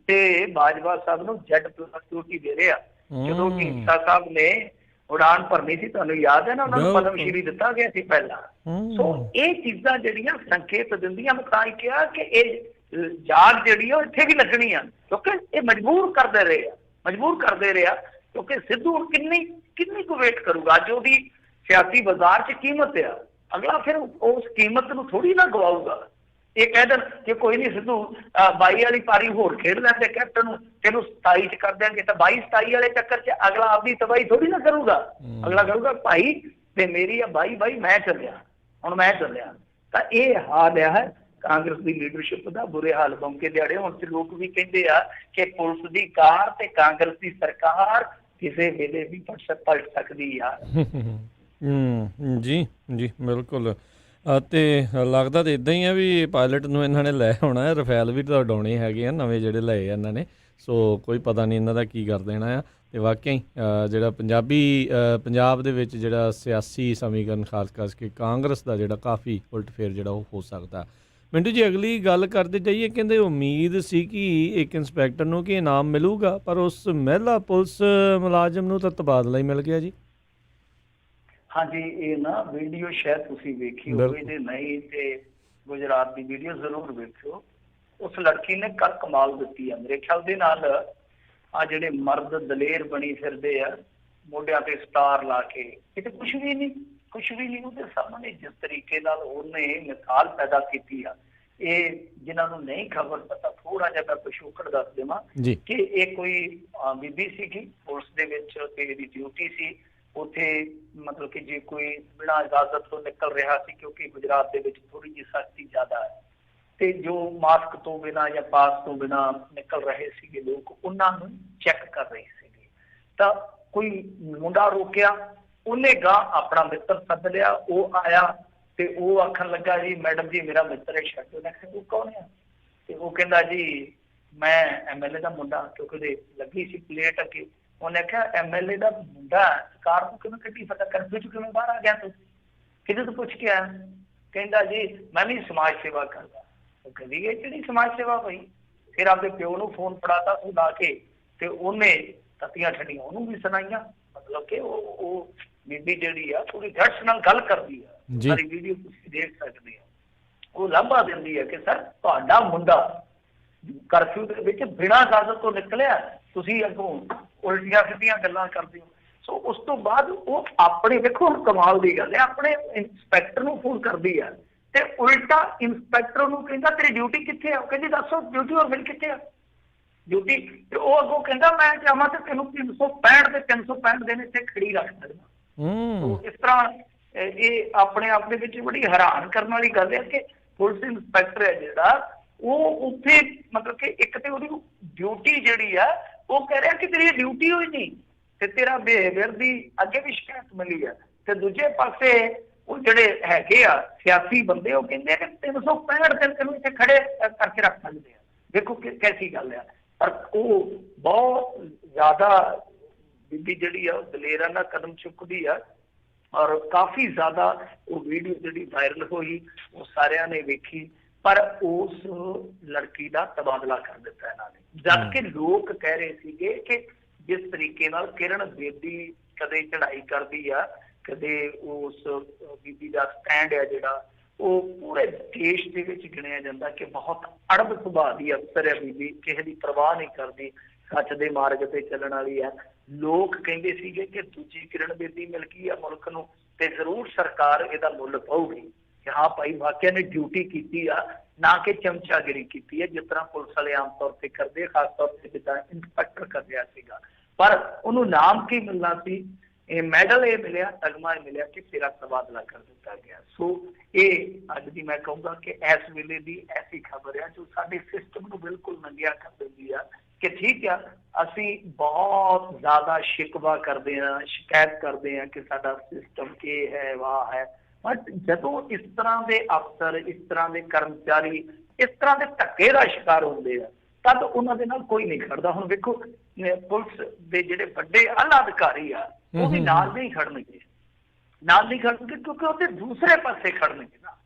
ਤੇ ਬਾਜਵਾ ਸਾਹਿਬ ਨੂੰ Z+ ਸਿਕਿਉਰਟੀ ਦੇ ਰਹੇ ਆ। ਜਦੋਂ ਢੀਂਡਸਾ ਸਾਹਿਬ ਨੇ ਉਡਾਨ ਭਰਨੀ ਸੀ, ਤੁਹਾਨੂੰ ਯਾਦ ਹੈ ਨਾ, ਉਹਨਾਂ ਨੂੰ ਪਦਮ ਸ਼੍ਰੀ ਦਿੱਤਾ ਗਿਆ ਸੀ ਪਹਿਲਾਂ। ਸੋ ਇਹ ਚੀਜ਼ਾਂ ਜਿਹੜੀਆਂ ਸੰਕੇਤ ਦਿੰਦੀਆਂ, ਮੈਂ ਤਾਂ ਹੀ ਕਿਹਾ ਕਿ ਇਹ ਜਾਗ ਜਿਹੜੀ ਆ ਇੱਥੇ ਵੀ ਲੱਗਣੀ ਆ, ਕਿਉਂਕਿ ਇਹ ਮਜਬੂਰ ਕਰਦੇ ਰਹੇ ਆ ਕਿਉਂਕਿ ਸਿੱਧੂ ਹੁਣ ਕਿੰਨੀ ਕੁ ਵੇਟ ਕਰੂਗਾ? ਅੱਜ ਉਹਦੀ ਸਿਆਸੀ ਬਾਜ਼ਾਰ 'ਚ ਕੀਮਤ ਆ, ਅਗਲਾ ਫਿਰ ਉਸ ਕੀਮਤ ਨੂੰ ਥੋੜੀ ਨਾ ਗਵਾਊਗਾ। ਇਹ ਕਹਿ ਦੇਣ ਕਿ ਕੋਈ ਨਹੀਂ ਸਿੱਧੂ 22 ਵਾਲੀ ਪਾਰੀ ਹੋਰ ਖੇਡ ਲੈਂਦੇ ਕੈਪਟਨ ਨੂੰ, ਤੈਨੂੰ 27 'ਚ ਕਰ ਦਿਆਂਗੇ, ਤਾਂ 22-27 ਵਾਲੇ ਚੱਕਰ 'ਚ ਅਗਲਾ ਆਪਦੀ ਤਬਾਹੀ ਥੋੜੀ ਨਾ ਕਰੂਗਾ। ਅਗਲਾ ਕਰੂਗਾ ਭਾਈ ਤੇ ਮੇਰੀ ਆ ਬਾਈ ਮੈਂ ਚੱਲਿਆ। ਤਾਂ ਇਹ ਹਾਲ ਹੈ ਕਾਂਗਰਸ ਦੀ ਲੀਡਰਸ਼ਿਪ ਦਾ, ਬੁਰੇ ਹਾਲ ਬੌਂਕੇ ਦਿਹਾੜੇ। ਹੁਣ ਤੇ ਲੋਕ ਵੀ ਕਹਿੰਦੇ ਆ ਕਿ ਪੁਲਿਸ ਦੀ ਕਾਰ ਤੇ ਕਾਂਗਰਸ ਦੀ ਸਰਕਾਰ ਕਿਸੇ ਵੇਲੇ ਵੀ ਪਲਟ ਸਕਦੀ ਆ। ਜੀ ਬਿਲਕੁਲ। ਤੇ ਲੱਗਦਾ ਤਾਂ ਇੱਦਾਂ ਹੀ ਆ ਵੀ ਪਾਇਲਟ ਨੂੰ ਇਹਨਾਂ ਨੇ ਲੈ ਆਉਣਾ ਹੈ, ਰਫੇਲ ਵੀ ਤਾਂ ਉਡਾਉਣੇ ਹੈਗੇ ਆ ਨਵੇਂ ਜਿਹੜੇ ਲਏ ਆ ਇਹਨਾਂ ਨੇ। ਸੋ ਕੋਈ ਪਤਾ ਨਹੀਂ ਇਹਨਾਂ ਦਾ ਕੀ ਕਰ ਦੇਣਾ ਆ। ਤੇ ਵਾਕਿਆ ਹੀ ਜਿਹੜਾ ਪੰਜਾਬ ਦੇ ਵਿੱਚ ਜਿਹੜਾ ਸਿਆਸੀ ਸਮੀਕਰਨ ਖਾਸ ਕਰਕੇ ਕਾਂਗਰਸ ਦਾ ਜਿਹੜਾ ਕਾਫੀ ਉਲਟ ਫੇਰ ਜਿਹੜਾ ਉਹ ਹੋ ਸਕਦਾ। ਮਿੰਟੂ ਜੀ ਅਗਲੀ ਗੱਲ ਕਰਦੇ ਜਾਈਏ, ਕਹਿੰਦੇ ਉਮੀਦ ਸੀ ਕਿ ਇੱਕ ਇੰਸਪੈਕਟਰ ਨੂੰ ਕਿ ਇਨਾਮ ਮਿਲੂਗਾ, ਪਰ ਉਸ ਮਹਿਲਾ ਪੁਲਿਸ ਮੁਲਾਜ਼ਮ ਨੂੰ ਤਾਂ ਤਬਾਦਲਾ ਹੀ ਮਿਲ ਗਿਆ ਜੀ। ਹਾਂਜੀ, ਇਹ ਨਾ ਵੀਡੀਓ ਸ਼ਾਇਦ ਤੁਸੀਂ ਵੇਖੀ ਹੋਵੇ, ਜੇ ਨਹੀਂ ਤੇ ਗੁਜਰਾਤ ਦੀ ਵੀਡੀਓ ਜ਼ਰੂਰ ਵੇਖਿਓ। ਉਸ ਲੜਕੀ ਨੇ ਕਰ ਕਮਾਲ ਦਿੱਤੀ ਆ ਮੇਰੇ ਖਿਆਲ ਦੇ ਨਾਲ। ਆ ਜਿਹੜੇ ਮਰਦ ਦਲੇਰ ਬਣੀ ਫਿਰਦੇ ਆ, ਮੋਢਿਆਂ ਤੇ ਸਟਾਰ ਲਾ ਕੇ, ਕਿਤੇ ਕੁਛ ਵੀ ਨਹੀਂ ਉਹਦੇ ਸਾਹਮਣੇ ਜਿਸ ਤਰੀਕੇ ਨਾਲ ਉਹਨੇ ਮਿਸਾਲ ਪੈਦਾ ਕੀਤੀ ਆ, ਇਹ ਜਿਨ੍ਹਾਂ ਨੂੰ ਨਹੀਂ ਖਬਰ ਪਤਾ ਥੋੜਾ ਜਿਹਾ ਮੈਂ ਪਿਛੋਕੜ ਦੱਸ ਦੇਵਾਂ ਜੀ ਕਿ ਇਹ ਕੋਈ ਬੀਬੀ ਸੀਗੀ ਪੁਲਿਸ ਦੇ ਵਿੱਚ ਤੇ ਇਹਦੀ ਡਿਊਟੀ ਸੀ ਉੱਥੇ। ਮਤਲਬ ਕਿ ਜੇ ਕੋਈ ਬਿਨਾਂ ਇਜਾਜ਼ਤ ਤੋਂ ਨਿਕਲ ਰਿਹਾ ਸੀ, ਕਿਉਂਕਿ ਗੁਜਰਾਤ ਦੇ ਵਿੱਚ ਥੋੜੀ ਜਿਹੀ ਸਖਤੀ ਜ਼ਿਆਦਾ ਹੈ, ਤੇ ਜੋ ਮਾਸਕ ਤੋਂ ਬਿਨਾਂ ਜਾਂ ਪਾਸ ਤੋਂ ਬਿਨਾਂ ਨਿਕਲ ਰਹੇ ਸੀਗੇ ਲੋਕ, ਉਹਨਾਂ ਨੂੰ ਚੈੱਕ ਕਰ ਰਹੇ ਸੀਗੇ। ਤਾਂ ਕੋਈ ਮੁੰਡਾ ਰੋਕਿਆ, ਉਹਨੇ ਗਾਂ ਆਪਣਾ ਮਿੱਤਰ ਸੱਦ ਲਿਆ, ਉਹ ਆਇਆ ਤੇ ਉਹ ਆਖਣ ਲੱਗਾ ਜੀ ਮੈਡਮ ਜੀ ਮੇਰਾ ਮਿੱਤਰ ਹੈ ਛੱਡੋ। ਉਹਨੇ ਕਿਹਾ ਤੂੰ ਕੌਣ ਆ? ਤੇ ਉਹ ਕਹਿੰਦਾ ਜੀ ਮੈਂ MLA ਦਾ ਮੁੰਡਾ, ਕਿਉਂਕਿ ਉਹਦੇ ਲੱਗੀ ਸੀ ਪਲੇਟ ਅੱਗੇ। ਉਹਨੇ ਕਿਹਾ MLA ਦਾ ਮੁੰਡਾ ਕਾਰ ਨੂੰ ਕਿਵੇਂ ਕੱਢੀ, ਪਤਾ ਕਰਫਿਊ ਚ ਕਿਵੇਂ ਬਾਹਰ ਆ ਗਿਆ ਤੂੰ, ਕਿਤੇ ਤੋਂ ਪੁੱਛ ਕੇ ਆਇਆ? ਕਹਿੰਦਾ ਜੀ ਮੈਂ ਵੀ ਸਮਾਜ ਸੇਵਾ ਕਰਦਾ। ਉਹ ਕਹਿੰਦੀ ਇਹ ਕਿਹੜੀ ਸਮਾਜ ਸੇਵਾ ਹੋਈ? ਫਿਰ ਆਪਦੇ ਪਿਓ ਨੂੰ ਫੋਨ ਫੜਾਤਾ ਉਹ ਲਾ ਕੇ, ਤੇ ਉਹਨੇ ਤਤੀਆਂ ਠੰਡੀਆਂ ਉਹਨੂੰ ਵੀ ਸੁਣਾਈਆਂ। ਮਤਲਬ ਕਿ ਉਹ ਬੀਬੀ ਜਿਹੜੀ ਆ ਥੋੜੀ ਝੜਸ ਨਾਲ ਗੱਲ ਕਰਦੀ ਆ, ਸਾਰੀ ਵੀਡੀਓ ਤੁਸੀਂ ਦੇਖ ਸਕਦੇ ਹੋ। ਉਹ ਲਾਂਭਾ ਦਿੰਦੀ ਹੈ ਕਿ ਸਰ ਤੁਹਾਡਾ ਮੁੰਡਾ ਕਰਫਿਊ ਦੇ ਵਿੱਚ ਬਿਨਾਂ ਇਜਾਜ਼ਤ ਤੋਂ ਨਿਕਲਿਆ, ਤੁਸੀਂ ਅੱਗੋਂ ਉਲਟੀਆਂ ਸਿੱਧੀਆਂ ਗੱਲਾਂ ਕਰਦੇ ਹੋ। ਸੋ ਉਸ ਤੋਂ ਬਾਅਦ ਉਹ ਆਪਣੇ, ਵੇਖੋ ਹੁਣ ਕਮਾਲ ਦੀ ਗੱਲ ਹੈ, ਆਪਣੇ ਇੰਸਪੈਕਟਰ ਨੂੰ ਫੋਨ ਕਰਦੀ ਆ ਤੇ ਉਲਟਾ ਇੰਸਪੈਕਟਰ ਨੂੰ ਕਹਿੰਦਾ ਤੇਰੀ ਡਿਊਟੀ ਕਿੱਥੇ ਆ? ਉਹ ਕਹਿੰਦੀ ਦੱਸੋ ਡਿਊਟੀ ਹੋਰ ਮੇਰੀ ਕਿੱਥੇ ਆ ਡਿਊਟੀ? ਤੇ ਉਹ ਅੱਗੋਂ ਕਹਿੰਦਾ ਮੈਂ ਚਾਹਾਂ ਤੇ ਤੈਨੂੰ 365 ਤੇ 365 ਦਿਨ ਇੱਥੇ ਖੜੀ ਰੱਖ ਸਕਦਾ। ਇਸ ਤਰ੍ਹਾਂ ਇਹ ਆਪਣੇ ਆਪ ਦੇ ਵਿੱਚ ਬੜੀ ਹੈਰਾਨ ਕਰਨ ਵਾਲੀ ਗੱਲ ਹੈ ਕਿ ਪੁਲਿਸ ਇੰਸਪੈਕਟਰ ਹੈ ਜਿਹੜਾ ਉਹ ਉੱਥੇ ਮਤਲਬ ਕਿ ਇੱਕ ਤੇ ਉਹਦੀ ਡਿਊਟੀ ਜਿਹੜੀ ਆ ਉਹ ਕਹਿ ਰਿਹਾ ਕਿ ਤੇਰੀ ਡਿਊਟੀ ਹੋਈ ਨਹੀਂ ਤੇ ਤੇਰਾ ਬਿਹੇਵੀਅਰ ਦੀ ਅੱਗੇ ਵੀ ਸ਼ਿਕਾਇਤ ਮਿਲੀ ਆ, ਤੇ ਦੂਜੇ ਪਾਸੇ ਉਹ ਜਿਹੜੇ ਹੈਗੇ ਆ ਸਿਆਸੀ ਬੰਦੇ ਉਹ ਕਹਿੰਦੇ ਆ ਕਿ 365 ਦਿਨ ਤੈਨੂੰ ਇੱਥੇ ਖੜੇ ਕਰਕੇ ਰੱਖ ਸਕਦੇ ਆ। ਦੇਖੋ ਕੈਸੀ ਗੱਲ ਆ। ਪਰ ਉਹ ਬਹੁਤ ਜ਼ਿਆਦਾ ਬੀਬੀ ਜਿਹੜੀ ਆ ਦਲੇਰਾਨਾ ਕਦਮ ਚੁੱਕਦੀ ਆ, ਔਰ ਕਾਫੀ ਜ਼ਿਆਦਾ ਉਹ ਵੀਡੀਓ ਜਿਹੜੀ ਵਾਇਰਲ ਹੋਈ ਉਹ ਸਾਰਿਆਂ ਨੇ ਵੇਖੀ, ਪਰ ਉਸ ਲੜਕੀ ਦਾ ਤਬਾਦਲਾ ਕਰ ਦਿੱਤਾ ਇਹਨਾਂ ਨੇ। ਜਦ ਕਿ ਲੋਕ ਕਹਿ ਰਹੇ ਸੀਗੇ ਕਿ ਜਿਸ ਤਰੀਕੇ ਨਾਲ ਕਿਰਨ ਬੇਦੀ ਕਦੇ ਚੜ੍ਹਾਈ ਕਰਦੀ ਆ, ਕਦੇ ਉਸ ਬੀਬੀ ਦਾ ਸਟੈਂਡ ਆ ਜਿਹੜਾ ਉਹ ਪੂਰੇ ਦੇਸ਼ ਦੇ ਵਿੱਚ ਗਿਣਿਆ ਜਾਂਦਾ ਕਿ ਬਹੁਤ ਅੜਬ ਸੁਭਾਅ ਦੀ ਅਫਸਰ ਹੈ ਬੀਬੀ, ਕਿਸੇ ਦੀ ਪਰਵਾਹ ਨਹੀਂ ਕਰਦੀ, ਸੱਚ ਦੇ ਮਾਰਗ ਤੇ ਚੱਲਣ ਵਾਲੀ ਆ। ਲੋਕ ਕਹਿੰਦੇ ਸੀਗੇ ਕਿ ਦੂਜੀ ਕਿਰਨ ਬੇਦੀ ਮਿਲ ਗਈ ਆ ਮੁਲਕ ਨੂੰ ਤੇ ਜ਼ਰੂਰ ਸਰਕਾਰ ਇਹਦਾ ਮੁੱਲ ਪਾਊਗੀ ਕਿ ਹਾਂ ਭਾਈ ਵਾਕਿਆ ਨੇ ਡਿਊਟੀ ਕੀਤੀ ਆ, ਨਾ ਕਿ ਚਮਚਾਗਿਰੀ ਕੀਤੀ ਹੈ ਜਿਸ ਤਰ੍ਹਾਂ ਪੁਲਿਸ ਵਾਲੇ ਆਮ ਤੌਰ ਤੇ ਕਰਦੇ, ਖਾਸ ਤੌਰ ਤੇ ਜਿੱਦਾਂ ਇੰਸਪੈਕਟਰ ਕਰ ਰਿਹਾ ਸੀਗਾ। ਪਰ ਉਹਨੂੰ ਨਾਮ ਕੀ ਮਿਲਣਾ ਸੀ? ਇਹ ਮੈਡਲ ਇਹ ਮਿਲਿਆ, ਤਗਮਾ ਇਹ ਮਿਲਿਆ ਕਿ ਤੇਰਾ ਤਬਾਦਲਾ ਕਰ ਦਿੱਤਾ ਗਿਆ। ਸੋ ਇਹ ਅੱਜ ਦੀ ਮੈਂ ਕਹੂੰਗਾ ਕਿ ਇਸ ਵੇਲੇ ਦੀ ਐਸੀ ਖਬਰ ਆ ਜੋ ਸਾਡੇ ਸਿਸਟਮ ਨੂੰ ਬਿਲਕੁਲ ਨੰਗਿਆ ਕਰ ਦਿੰਦੀ ਆ ਕਿ ਠੀਕ ਆ ਅਸੀਂ ਬਹੁਤ ਜ਼ਿਆਦਾ ਸ਼ਿਕਵਾ ਕਰਦੇ ਹਾਂ, ਸ਼ਿਕਾਇਤ ਕਰਦੇ ਹਾਂ ਕਿ ਸਾਡਾ ਸਿਸਟਮ ਕੀ ਹੈ, ਵਾਹ ਹੈ। ਬਟ ਜਦੋਂ ਇਸ ਤਰ੍ਹਾਂ ਦੇ ਅਫਸਰ, ਇਸ ਤਰ੍ਹਾਂ ਦੇ ਕਰਮਚਾਰੀ ਇਸ ਤਰ੍ਹਾਂ ਦੇ ਧੱਕੇ ਦਾ ਸ਼ਿਕਾਰ ਹੁੰਦੇ ਆ ਤਦ ਉਹਨਾਂ ਦੇ ਨਾਲ ਕੋਈ ਨਹੀਂ ਖੜਦਾ। ਹੁਣ ਵੇਖੋ ਪੁਲਿਸ ਦੇ ਜਿਹੜੇ ਵੱਡੇ ਆਲਾ ਅਧਿਕਾਰੀ ਆ ਉਹ ਵੀ ਨਾਲ ਨਹੀਂ ਖੜਨਗੇ, ਨਾਲ ਨਹੀਂ ਖੜਨਗੇ ਕਿਉਂਕਿ ਉਹਦੇ ਦੂਸਰੇ ਪਾਸੇ ਖੜਨਗੇ ਨਾ।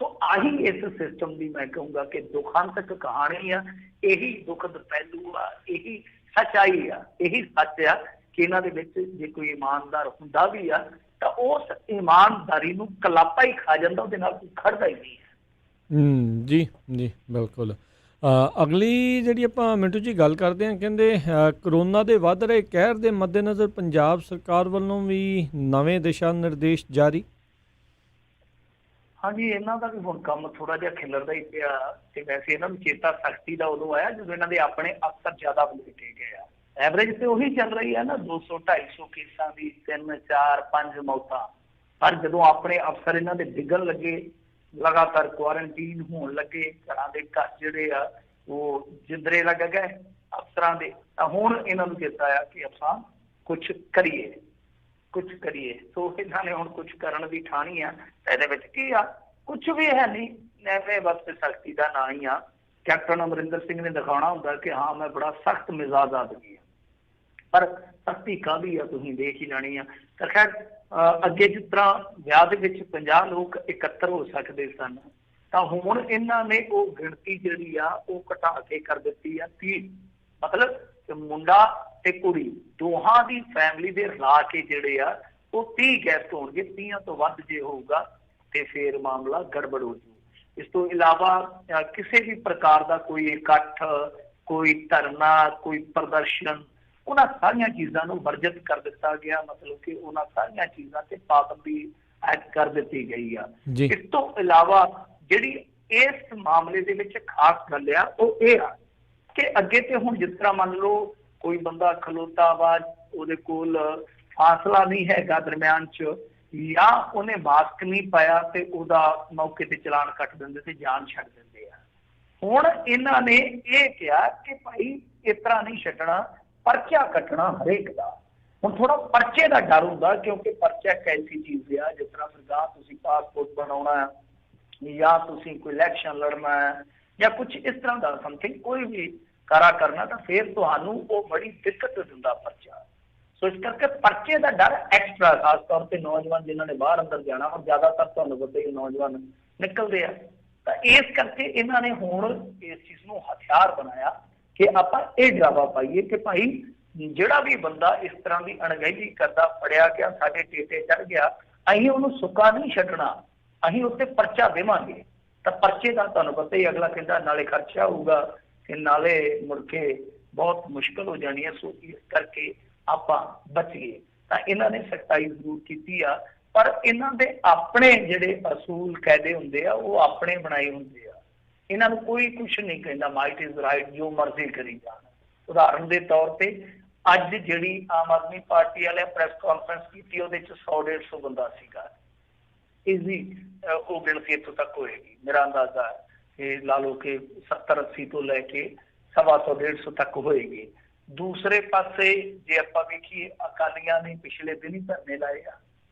ਸੋ ਆਹੀ ਇਸ ਸਿਸਟਮ ਦੀ ਮੈਂ ਕਹੂੰਗਾ ਕਿ ਦੁਖਾਂਤਕ ਕਹਾਣੀ ਆ, ਇਹੀ ਦੁਖਦ ਪਹਿਲੂ ਆ, ਇਹੀ ਸੱਚਾਈ ਆ, ਇਹੀ ਸੱਚ ਆ ਕਿ ਇਹਨਾਂ ਦੇ ਵਿੱਚ ਜੇ ਕੋਈ ਇਮਾਨਦਾਰ ਹੁੰਦਾ ਵੀ ਆ ਤਾਂ ਉਸ ਇਮਾਨਦਾਰੀ ਨੂੰ ਕਲਾਪਾ ਹੀ ਖਾ ਜਾਂਦਾ, ਉਹਦੇ ਨਾਲ ਕੋਈ ਖੜਦਾ ਹੀ ਨਹੀਂ ਹੈ। ਜੀ ਜੀ ਬਿਲਕੁਲ। ਅਗਲੀ ਜਿਹੜੀ ਆਪਾਂ ਮਿੰਟੂ ਜੀ ਗੱਲ ਕਰਦੇ ਹਾਂ, ਕਹਿੰਦੇ ਕਰੋਨਾ ਦੇ ਵੱਧ ਰਹੇ ਕਹਿਰ ਦੇ ਮੱਦੇਨਜ਼ਰ ਪੰਜਾਬ ਸਰਕਾਰ ਵੱਲੋਂ ਵੀ ਨਵੇਂ ਦਿਸ਼ਾ ਨਿਰਦੇਸ਼ ਜਾਰੀ। ਹਾਂਜੀ, ਇਹਨਾਂ ਦਾ ਵੀ ਹੁਣ ਕੰਮ ਥੋੜਾ ਜਿਹਾ ਖਿਲਰਦਾ ਹੀ ਪਿਆ ਤੇ ਵੈਸੇ ਇਹਨਾਂ ਨੂੰ ਚੇਤਾ ਸਖਤੀ ਦਾ ਉਦੋਂ ਆਇਆ ਜਦੋਂ ਇਹਨਾਂ ਦੇ ਆਪਣੇ ਅਫਸਰ ਜ਼ਿਆਦਾ ਬਲੇਟੇ ਗਏ ਆ। ਐਵਰੇਜ ਤੇ ਉਹੀ ਚੱਲ ਰਹੀ ਹੈ ਨਾ 200-250 ਕੇਸਾਂ ਦੀ 3-4-5 ਮੌਤਾਂ। ਪਰ ਜਦੋਂ ਆਪਣੇ ਅਫਸਰ ਇਹਨਾਂ ਦੇ ਡਿੱਗਣ ਲੱਗੇ, ਲਗਾਤਾਰ ਕੁਆਰੰਟੀਨ ਹੋਣ ਲੱਗੇ, ਘਰਾਂ ਦੇ ਘਰ ਜਿਹੜੇ ਆ ਉਹ ਜਿੰਦਰੇ ਲੱਗ ਗਏ ਅਫਸਰਾਂ ਦੇ, ਤਾਂ ਹੁਣ ਇਹਨਾਂ ਨੂੰ ਚੇਤਾ ਆਇਆ ਕਿ ਆਪਾਂ ਕੁਛ ਕਰੀਏ। ਸੋ ਇਹਨਾਂ ਨੇ ਹੁਣ ਕੁਛ ਕਰਨ ਦੀ ਠਾਣੀ ਆ। ਇਹਦੇ ਵਿੱਚ ਕੀ ਆ? ਕੁਛ ਵੀ ਹੈ ਨਹੀਂ, ਐਵੇਂ ਬਸ ਸਖਤੀ ਦਾ ਨਾਂ ਹੀ ਆ। ਕੈਪਟਨ ਅਮਰਿੰਦਰ ਸਿੰਘ ਨੇ ਦਿਖਾਉਣਾ ਹੁੰਦਾ ਕਿ ਹਾਂ ਮੈਂ ਬੜਾ ਸਖਤ ਮਿਜ਼ਾਜ ਆਦਮੀ ਆ, ਪਰ ਸਖਤੀ ਕਾਹਦੀ ਆ ਤੁਸੀਂ ਦੇਖ ਹੀ ਜਾਣੀ ਆ। ਤਾਂ ਖੈਰ ਅੱਗੇ ਜਿਸ ਤਰ੍ਹਾਂ ਵਿਆਹ ਦੇ ਵਿੱਚ 50 ਲੋਕ ਇਕੱਤਰ ਹੋ ਸਕਦੇ ਸਨ, ਤਾਂ ਹੁਣ ਇਹਨਾਂ ਨੇ ਉਹ ਗਿਣਤੀ ਜਿਹੜੀ ਆ ਉਹ ਘਟਾ ਕੇ ਕਰ ਦਿੱਤੀ ਆ 30। ਮਤਲਬ ਮੁੰਡਾ ਤੇ ਕੁੜੀ ਦੋਹਾਂ ਦੀ ਫੈਮਿਲੀ ਦੇ ਰਲਾ ਕੇ ਜਿਹੜੇ ਆ ਉਹ 30 ਗੈਸਟ ਹੋਣਗੇ। 30 ਤੋਂ ਵੱਧ ਜੇ ਹੋਊਗਾ ਤੇ ਫੇਰ ਮਾਮਲਾ ਗੜਬੜ ਹੋ ਜੂ। ਇਸ ਤੋਂ ਇਲਾਵਾ ਕਿਸੇ ਵੀ ਪ੍ਰਕਾਰ ਦਾ ਕੋਈ ਇਕੱਠ, ਕੋਈ ਧਰਨਾ, ਕੋਈ ਪ੍ਰਦਰਸ਼ਨ, ਉਹਨਾਂ ਸਾਰੀਆਂ ਚੀਜ਼ਾਂ ਨੂੰ ਵਰਜਿਤ ਕਰ ਦਿੱਤਾ ਗਿਆ। ਮਤਲਬ ਕਿ ਉਹਨਾਂ ਸਾਰੀਆਂ ਚੀਜ਼ਾਂ ਤੇ ਪਾਬੰਦੀ ਐਡ ਕਰ ਦਿੱਤੀ ਗਈ ਆ। ਇਸ ਤੋਂ ਇਲਾਵਾ ਜਿਹੜੀ ਇਸ ਮਾਮਲੇ ਦੇ ਵਿੱਚ ਖਾਸ ਗੱਲ ਆ ਉਹ ਇਹ ਆ ਕਿ ਅੱਗੇ ਤੇ ਹੁਣ ਜਿਸ ਤਰ੍ਹਾਂ ਮੰਨ ਲਓ ਕੋਈ ਬੰਦਾ ਖਲੋਤਾ ਵਾ, ਉਹਦੇ ਕੋਲ ਫਾਸਲਾ ਨਹੀਂ ਹੈਗਾ ਦਰਮਿਆਨ ਚ, ਜਾਂ ਉਹਨੇ ਮਾਸਕ ਨਹੀਂ ਪਾਇਆ ਤੇ ਉਹਦਾ ਮੌਕੇ ਤੇ ਚਲਾਨ ਕੱਟ ਦਿੰਦੇ ਤੇ ਜਾਨ ਛੱਡ ਦਿੰਦੇ ਆ। ਹੁਣ ਇਹਨਾਂ ਨੇ ਇਹ ਕਿਹਾ ਕਿ ਭਾਈ ਇਸ ਤਰ੍ਹਾਂ ਨਹੀਂ ਛੱਡਣਾ, ਪਰਚਾ ਕੱਟਣਾ ਹਰੇਕ ਦਾ। ਹੁਣ ਥੋੜਾ ਪਰਚੇ ਦਾ ਡਰ ਹੁੰਦਾ, ਕਿਉਂਕਿ ਪਰਚਾ ਇੱਕ ਐਸੀ ਚੀਜ਼ ਆ ਜਿਸ ਤਰ੍ਹਾਂ ਸਰਕਾਰ ਤੁਸੀਂ ਪਾਸਪੋਰਟ ਬਣਾਉਣਾ ਜਾਂ ਤੁਸੀਂ ਕੋਈ ਇਲੈਕਸ਼ਨ ਲੜਨਾ ਹੈ ਜਾਂ ਕੁਝ ਇਸ ਤਰ੍ਹਾਂ ਦਾ ਸਮਥਿੰਗ ਕੋਈ ਵੀ ਕਾਰਾ ਕਰਨਾ, ਤਾਂ ਫਿਰ ਤੁਹਾਨੂੰ ਉਹ ਬੜੀ ਦਿੱਕਤ ਦਿੰਦਾ ਪਰਚਾ। ਸੋ ਇਸ ਕਰਕੇ ਪਰਚੇ ਦਾ ਡਰ ਐਕਸਟਰਾ, ਖਾਸ ਤੌਰ ਤੇ ਨੌਜਵਾਨ ਜਿਨ੍ਹਾਂ ਨੇ ਬਾਹਰ ਅੰਦਰ ਜਾਣਾ, ਔਰ ਜ਼ਿਆਦਾਤਰ ਤੁਹਾਨੂੰ ਪਤਾ ਹੀ ਨੌਜਵਾਨ ਨਿਕਲਦੇ ਆ, ਤਾਂ ਇਸ ਕਰਕੇ ਇਹਨਾਂ ਨੇ ਹੁਣ ਇਸ ਚੀਜ਼ ਨੂੰ ਹਥਿਆਰ ਬਣਾਇਆ ਕਿ ਆਪਾਂ ਇਹ ਡਰਾਵਾ ਪਾਈਏ ਕਿ ਭਾਈ ਜਿਹੜਾ ਵੀ ਬੰਦਾ ਇਸ ਤਰ੍ਹਾਂ ਦੀ ਅਣਗਹਿਲੀ ਕਰਦਾ ਫੜਿਆ ਗਿਆ, ਸਾਡੇ ਟੇਟੇ ਚੜ ਗਿਆ, ਅਸੀਂ ਉਹਨੂੰ ਸੁੱਕਾ ਨਹੀਂ ਛੱਡਣਾ, ਅਸੀਂ ਉੱਤੇ ਪਰਚਾ ਦੇਵਾਂਗੇ। ਤਾਂ ਪਰਚੇ ਦਾ ਤੁਹਾਨੂੰ ਪਤਾ ਹੀ, ਅਗਲਾ ਕਹਿੰਦਾ ਨਾਲੇ ਖਰਚਾ ਹੋਊਗਾ ਕਿ ਨਾਲੇ ਮੁੜ ਕੇ ਬਹੁਤ ਮੁਸ਼ਕਲ ਹੋ ਜਾਣੀ ਹੈ। ਸੋ ਇਸ ਕਰਕੇ ਆਪਾਂ ਬਚ ਗਏ। ਤਾਂ ਇਹਨਾਂ ਨੇ ਸਖਤਾਈ ਜ਼ਰੂਰ ਕੀਤੀ ਆ, ਪਰ ਇਹਨਾਂ ਦੇ ਆਪਣੇ ਜਿਹੜੇ ਅਸੂਲ ਕਾਇਦੇ ਹੁੰਦੇ ਆ ਉਹ ਆਪਣੇ ਬਣਾਏ ਹੁੰਦੇ ਆ। ਇਹਨਾਂ ਨੂੰ ਕੋਈ ਕੁਛ ਨਹੀਂ ਕਹਿੰਦਾ, ਮਾਈਟ ਇਜ਼ ਰਾਈਟ, ਜੋ ਮਰਜ਼ੀ ਕਰੀ ਜਾਣ। ਉਦਾਹਰਨ ਦੇ ਤੌਰ ਤੇ ਅੱਜ ਜਿਹੜੀ ਆਮ ਆਦਮੀ ਪਾਰਟੀ ਵਾਲਿਆਂ ਪ੍ਰੈਸ ਕਾਨਫਰੰਸ ਕੀਤੀ, ਉਹਦੇ ਚ 100-150 ਬੰਦਾ ਸੀਗਾ। ਇਸਦੀ ਉਹ ਗਿਣਤੀ ਇੱਥੋਂ ਤੱਕ ਹੋਏਗੀ, ਮੇਰਾ ਅੰਦਾਜ਼ਾ ਹੈ ਲਾ ਲਓ ਕਿ 70-80 ਤੋਂ ਲੈ ਕੇ 125-150 ਤੱਕ ਹੋਏਗੀ। ਦੂਸਰੇ ਪਾਸੇ ਜੇ ਆਪਾਂ ਵੇਖੀਏ, ਅਕਾਲੀਆਂ ਨੇ ਪਿਛਲੇ ਦਿਨ ਹੀ ਧਰਨੇ ਲਾਏ ਆ,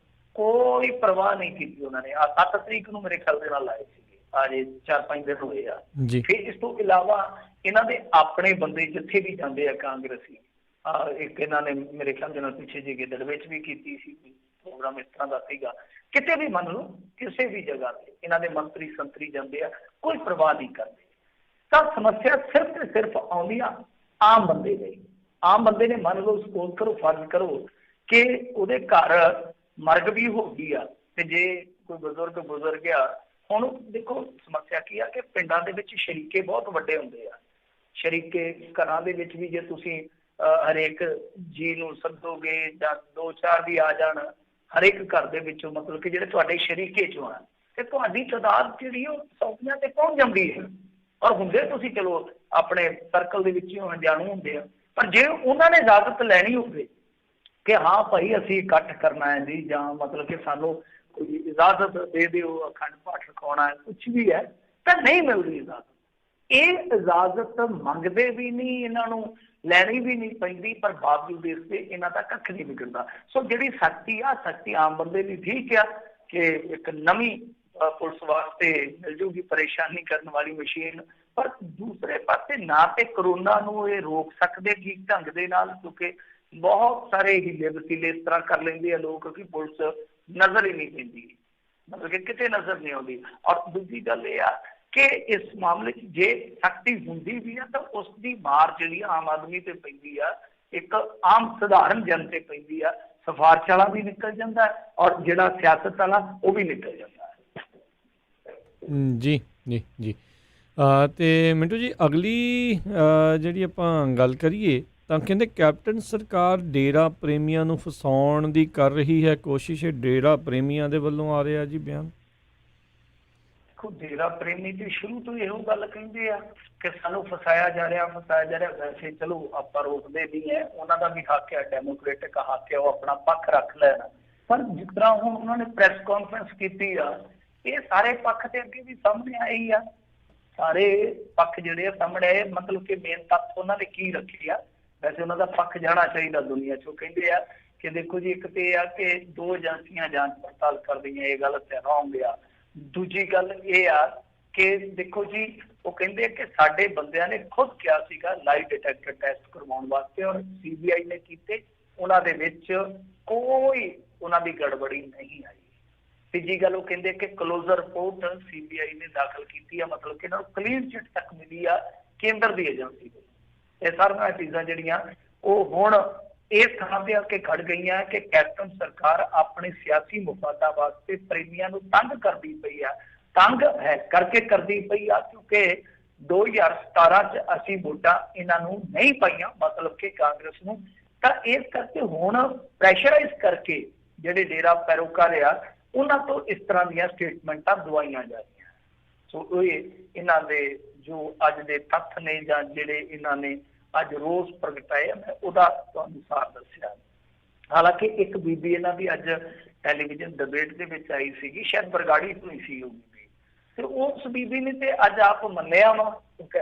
ਕੋਈ ਪਰਵਾਹ ਨਹੀਂ ਕੀਤੀ ਉਹਨਾਂ ਨੇ। 7 ਤਰੀਕ ਨੂੰ ਮੇਰੇ ਖਿਆਲ ਦੇ ਨਾਲ ਲਾਏ ਸੀਗੇ, ਅਜੇ 4-5 ਦਿਨ ਹੋਏ ਆ। ਫਿਰ ਇਸ ਤੋਂ ਇਲਾਵਾ ਇਹਨਾਂ ਦੇ ਆਪਣੇ ਬੰਦੇ ਜਿੱਥੇ ਵੀ ਜਾਂਦੇ ਆ ਕਾਂਗਰਸੀ, ਇੱਕ ਇਹਨਾਂ ਨੇ ਮੇਰੇ ਖਿਆਲ ਦੇ ਨਾਲ ਪਿੱਛੇ ਜਿਹੇ ਗਿੱਦੜ ਵਿੱਚ ਵੀ ਕੀਤੀ ਸੀ, ਪ੍ਰੋਗਰਾਮ ਇਸ ਤਰ੍ਹਾਂ ਦਾ ਸੀਗਾ। ਕਿਤੇ ਵੀ ਮੰਨ ਲਓ ਕਿਸੇ ਵੀ ਜਗ੍ਹਾ ਤੇ ਇਹਨਾਂ ਦੇ ਮੰਤਰੀ ਸੰਤਰੀ ਜਾਂਦੇ ਆ, ਕੋਈ ਪਰਵਾਹ ਨਹੀਂ ਕਰਦੇ। ਤਾਂ ਸਮੱਸਿਆ ਸਿਰਫ ਤੇ ਸਿਰਫ ਆਉਂਦੀ ਆ ਆਮ ਬੰਦੇ ਲਈ। ਆਮ ਬੰਦੇ ਨੇ ਮੰਨ ਲਓ, ਸਪੋਜ਼ ਕਰੋ, ਫਰਜ਼ ਕਰੋ ਕਿ ਉਹਦੇ ਘਰ ਮਰਗ ਵੀ ਹੋ ਗਈ ਆ, ਤੇ ਜੇ ਕੋਈ ਬਜ਼ੁਰਗ ਗੁਜ਼ਰ ਗਿਆ, ਹੁਣ ਦੇਖੋ ਸਮੱਸਿਆ ਕੀ ਆ ਕਿ ਪਿੰਡਾਂ ਦੇ ਵਿੱਚ ਸ਼ਰੀਕੇ ਬਹੁਤ ਵੱਡੇ ਹੁੰਦੇ ਆ। ਸ਼ਰੀਕੇ ਘਰਾਂ ਦੇ ਵਿੱਚ ਵੀ ਜੇ ਤੁਸੀਂ ਹਰੇਕ ਜੀ ਨੂੰ ਸੱਦੋਗੇ ਜਾਂ 2-4 ਵੀ ਆ ਜਾਣ ਹਰੇਕ ਘਰ ਦੇ ਵਿੱਚੋਂ, ਮਤਲਬ ਕਿ ਜਿਹੜੇ ਤੁਹਾਡੇ ਸ਼ਰੀਕੇ ਚੋਂ ਆ, ਤੇ ਤੁਹਾਡੀ ਤਾਦਾਦ ਜਿਹੜੀ ਉਹ 100 ਤੇ ਪਹੁੰਚ ਜਾਂਦੀ ਹੈ। ਔਰ ਹੁੰਦੇ ਤੁਸੀਂ ਚਲੋ ਆਪਣੇ ਸਰਕਲ ਦੇ ਵਿੱਚ ਹੀ ਅਣਜਾਣੂ ਹੁੰਦੇ ਆ, ਪਰ ਜੇ ਉਹਨਾਂ ਨੇ ਇਜਾਜ਼ਤ ਲੈਣੀ ਹੋਵੇ ਕਿ ਹਾਂ ਭਾਈ ਅਸੀਂ ਇਕੱਠ ਕਰਨਾ ਹੈ ਜੀ, ਜਾਂ ਮਤਲਬ ਕਿ ਸਾਨੂੰ ਕੋਈ ਇਜਾਜ਼ਤ ਦੇ ਦਿਓ, ਅਖੰਡ ਪਾਠ ਰਖਾਉਣਾ ਹੈ, ਕੁਛ ਵੀ ਹੈ, ਤਾਂ ਨਹੀਂ ਮਿਲਦੀ ਇਜਾਜ਼ਤ। ਇਹ ਇਜਾਜ਼ਤ ਮੰਗਦੇ ਵੀ ਨਹੀਂ, ਇਹਨਾਂ ਨੂੰ ਲੈਣੀ ਵੀ ਨਹੀਂ ਪੈਂਦੀ, ਪਰ ਬਾਵਜੂਦ ਇਸ ਤੇ ਇਹਨਾਂ ਦਾ ਕੱਖ ਨਹੀਂ ਵਿਗੜਦਾ। ਸੋ ਜਿਹੜੀ ਸਖਤੀ ਆ, ਸਖਤੀ ਆਮ ਬੰਦੇ ਲਈ ਠੀਕ ਆ ਕਿ ਇੱਕ ਨਵੀਂ ਪੁਲਿਸ ਵਾਸਤੇ ਮਿਲ ਜੂਗੀ ਪਰੇਸ਼ਾਨੀ ਕਰਨ ਵਾਲੀ ਮਸ਼ੀਨ, ਪਰ ਦੂਸਰੇ ਪਾਸੇ ਨਾ ਤੇ ਕਰੋਨਾ ਨੂੰ ਇਹ ਰੋਕ ਸਕਦੇ ਠੀਕ ਢੰਗ ਦੇ ਨਾਲ, ਕਿਉਂਕਿ ਬਹੁਤ ਸਾਰੇ ਹੀਲੇ ਵਸੀਲੇ ਇਸ ਤਰ੍ਹਾਂ ਕਰ ਲੈਂਦੇ ਆ ਲੋਕ ਕਿ ਪੁਲਿਸ ਨਜ਼ਰ ਹੀ ਨਹੀਂ ਪੈਂਦੀ, ਮਤਲਬ ਕਿ ਕਿਤੇ ਨਜ਼ਰ ਨਹੀਂ ਆਉਂਦੀ। ਔਰ ਦੂਜੀ ਗੱਲ ਇਹ ਆ ਕਿ ਇਸ ਮਾਮਲੇ 'ਚ ਜੇ ਸਖਤੀ ਹੁੰਦੀ ਵੀ ਆ ਤਾਂ ਉਸ ਦੀ ਮਾਰ ਜਿਹੜੀ ਆਮ ਆਦਮੀ ਤੇ ਪੈਂਦੀ ਆ, ਇੱਕ ਆਮ ਸਧਾਰਨ ਜਨ ਤੇ ਪੈਂਦੀ ਆ। ਸਿਫਾਰਿਸ਼ ਵਾਲਾ ਵੀ ਨਿਕਲ ਜਾਂਦਾ ਔਰ ਜਿਹੜਾ ਸਿਆਸਤ ਵਾਲਾ ਉਹ ਵੀ ਨਿਕਲ ਜਾਂਦਾ। ਜੀ ਜੀ ਜੀ ਤੇ ਮਿੰਟੂ ਜੀ, ਅਗਲੀ ਜਿਹੜੀ ਆਪਾਂ ਗੱਲ ਕਰੀਏ ਤਾਂ ਕਹਿੰਦੇ ਕੈਪਟਨ ਸਰਕਾਰ ਡੇਰਾ ਪ੍ਰੇਮੀਆਂ ਨੂੰ ਫਸਾਉਣ ਦੀ ਕਰ ਰਹੀ ਹੈ ਕੋਸ਼ਿਸ਼। ਡੇਰਾ ਪ੍ਰੇਮੀਆਂ ਦੇ ਵੱਲੋਂ ਆ ਰਿਹਾ ਜੀ ਬਿਆਨ। ਦੇਖੋ, ਡੇਰਾ ਪ੍ਰੇਮੀ ਤੇ ਸ਼ੁਰੂ ਤੋਂ ਇਹੋ ਗੱਲ ਕਹਿੰਦੇ ਆ ਕਿ ਸਾਨੂੰ ਫਸਾਇਆ ਜਾ ਰਿਹਾ, ਫਸਾਇਆ ਜਾ ਰਿਹਾ। ਵੈਸੇ ਚਲੋ ਆਪਾਂ ਰੋਕਦੇ ਨਹੀਂ ਹੈ, ਉਹਨਾਂ ਦਾ ਵੀ ਹੱਕ ਹੈ, ਡੈਮੋਕ੍ਰੇਟਿਕ ਹੱਕ ਹੈ, ਉਹ ਆਪਣਾ ਪੱਖ ਰੱਖ ਲੈਣ। ਪਰ ਜਿਸ ਤਰ੍ਹਾਂ ਹੁਣ ਉਹਨਾਂ ਨੇ ਪ੍ਰੈਸ ਕਾਨਫਰੰਸ ਕੀਤੀ ਆ, ਇਹ ਸਾਰੇ ਪੱਖ ਤੇ ਅੱਗੇ ਵੀ ਸਾਹਮਣੇ ਆਏ ਹੀ ਆ। ਸਾਰੇ ਪੱਖ ਜਿਹੜੇ ਆ ਸਾਹਮਣੇ ਆਏ, ਮਤਲਬ ਕਿ ਮੇਨ ਤੱਥ ਉਹਨਾਂ ਨੇ ਕੀ ਰੱਖੇ ਆ। ਵੈਸੇ ਉਹਨਾਂ ਦਾ ਪੱਖ ਜਾਣਾ ਚਾਹੀਦਾ ਦੁਨੀਆ 'ਚ। ਉਹ ਕਹਿੰਦੇ ਆ ਕਿ ਦੇਖੋ ਜੀ, ਇੱਕ ਤੇ ਆ ਕਿ 2 ਏਜੰਸੀਆਂ ਜਾਂਚ ਪੜਤਾਲ ਕਰਦੀਆਂ, ਇਹ ਗਲਤ ਹੈ, ਰੌਂਗ ਆ। ਦੂਜੀ ਗੱਲ ਇਹ ਆ ਕਿ ਦੇਖੋ ਜੀ, ਉਹ ਕਹਿੰਦੇ ਕਿ ਸਾਡੇ ਬੰਦਿਆਂ ਨੇ ਖੁਦ ਕਿਹਾ ਸੀਗਾ ਲਾਈ ਡਿਟੈਕਟਰ ਟੈਸਟ ਕਰਵਾਉਣ ਵਾਸਤੇ, ਔਰ CBI ਨੇ ਕੀਤੇ, ਉਹਨਾਂ ਦੇ ਵਿੱਚ ਕੋਈ ਉਹਨਾਂ ਦੀ ਗੜਬੜੀ ਨਹੀਂ ਆਈ। ਤੀਜੀ ਗੱਲ, ਉਹ ਕਹਿੰਦੇ ਕਿ ਕਲੋਜ਼ਰ ਰਿਪੋਰਟ CBI ਨੇ ਦਾਖਲ ਕੀਤੀ ਆ, ਮਤਲਬ ਕਿ ਇਹਨਾਂ ਨੂੰ ਕਲੀਨ ਚਿੱਟ ਤੱਕ ਮਿਲੀ ਆ ਕੇਂਦਰ ਦੀ ਏਜੰਸੀ ਤੋਂ। ਇਹ ਸਾਰੀਆਂ ਚੀਜ਼ਾਂ ਜਿਹੜੀਆਂ ਉਹ ਹੁਣ ਇਸ ਥਾਂ ਤੇ ਆ ਕੇ ਖੜ ਗਈਆਂ ਕਿ ਕੈਪਟਨ ਸਰਕਾਰ ਆਪਣੇ ਸਿਆਸੀ ਮੁਫਾਦਾਂ ਵਾਸਤੇ ਪ੍ਰੇਮੀਆਂ ਨੂੰ ਤੰਗ ਕਰਦੀ ਪਈ ਆ। ਤੰਗ ਹੈ ਕਰਕੇ ਕਰਦੀ ਪਈ ਆ ਕਿਉਂਕਿ 2017 'ਚ ਅਸੀਂ ਵੋਟਾਂ ਇਹਨਾਂ ਨੂੰ ਨਹੀਂ ਪਾਈਆਂ, ਮਤਲਬ ਕਿ ਕਾਂਗਰਸ ਨੂੰ। ਤਾਂ ਇਸ ਕਰਕੇ ਹੁਣ ਪ੍ਰੈਸ਼ਰਾਈਜ਼ ਕਰਕੇ ਜਿਹੜੇ ਡੇਰਾ ਪੈਰੋਕਾਰ ਆ, ਉਹਨਾਂ ਤੋਂ ਇਸ ਤਰ੍ਹਾਂ ਦੀਆਂ ਸਟੇਟਮੈਂਟਾਂ ਦਵਾਈਆਂ ਜਾ ਰਹੀਆਂ। ਸੋ ਇਹ ਇਹਨਾਂ ਦੇ ਜੋ ਅੱਜ ਦੇ ਤੱਥ ਨੇ ਜਾਂ ਜਿਹੜੇ ਇਹਨਾਂ ਨੇ ਅੱਜ ਰੋਸ ਪ੍ਰਗਟਾਏ, ਮੈਂ ਉਹਦਾ ਤੁਹਾਨੂੰ ਸਾਰ ਦੱਸਿਆ। ਹਾਲਾਂਕਿ ਇੱਕ ਬੀਬੀ ਇਹਨਾਂ ਦੀ ਅੱਜ ਟੈਲੀਵਿਜ਼ਨ ਡਿਬੇਟ ਦੇ ਵਿੱਚ ਆਈ ਸੀਗੀ, ਸ਼ਾਇਦ ਬਰਗਾੜੀ ਤੋਂ ਹੀ ਸੀ ਉਹ ਬੀਬੀ, ਤੇ ਉਸ ਬੀਬੀ ਨੇ ਤੇ ਅੱਜ ਆਪ ਮੰਨਿਆ ਵਾ,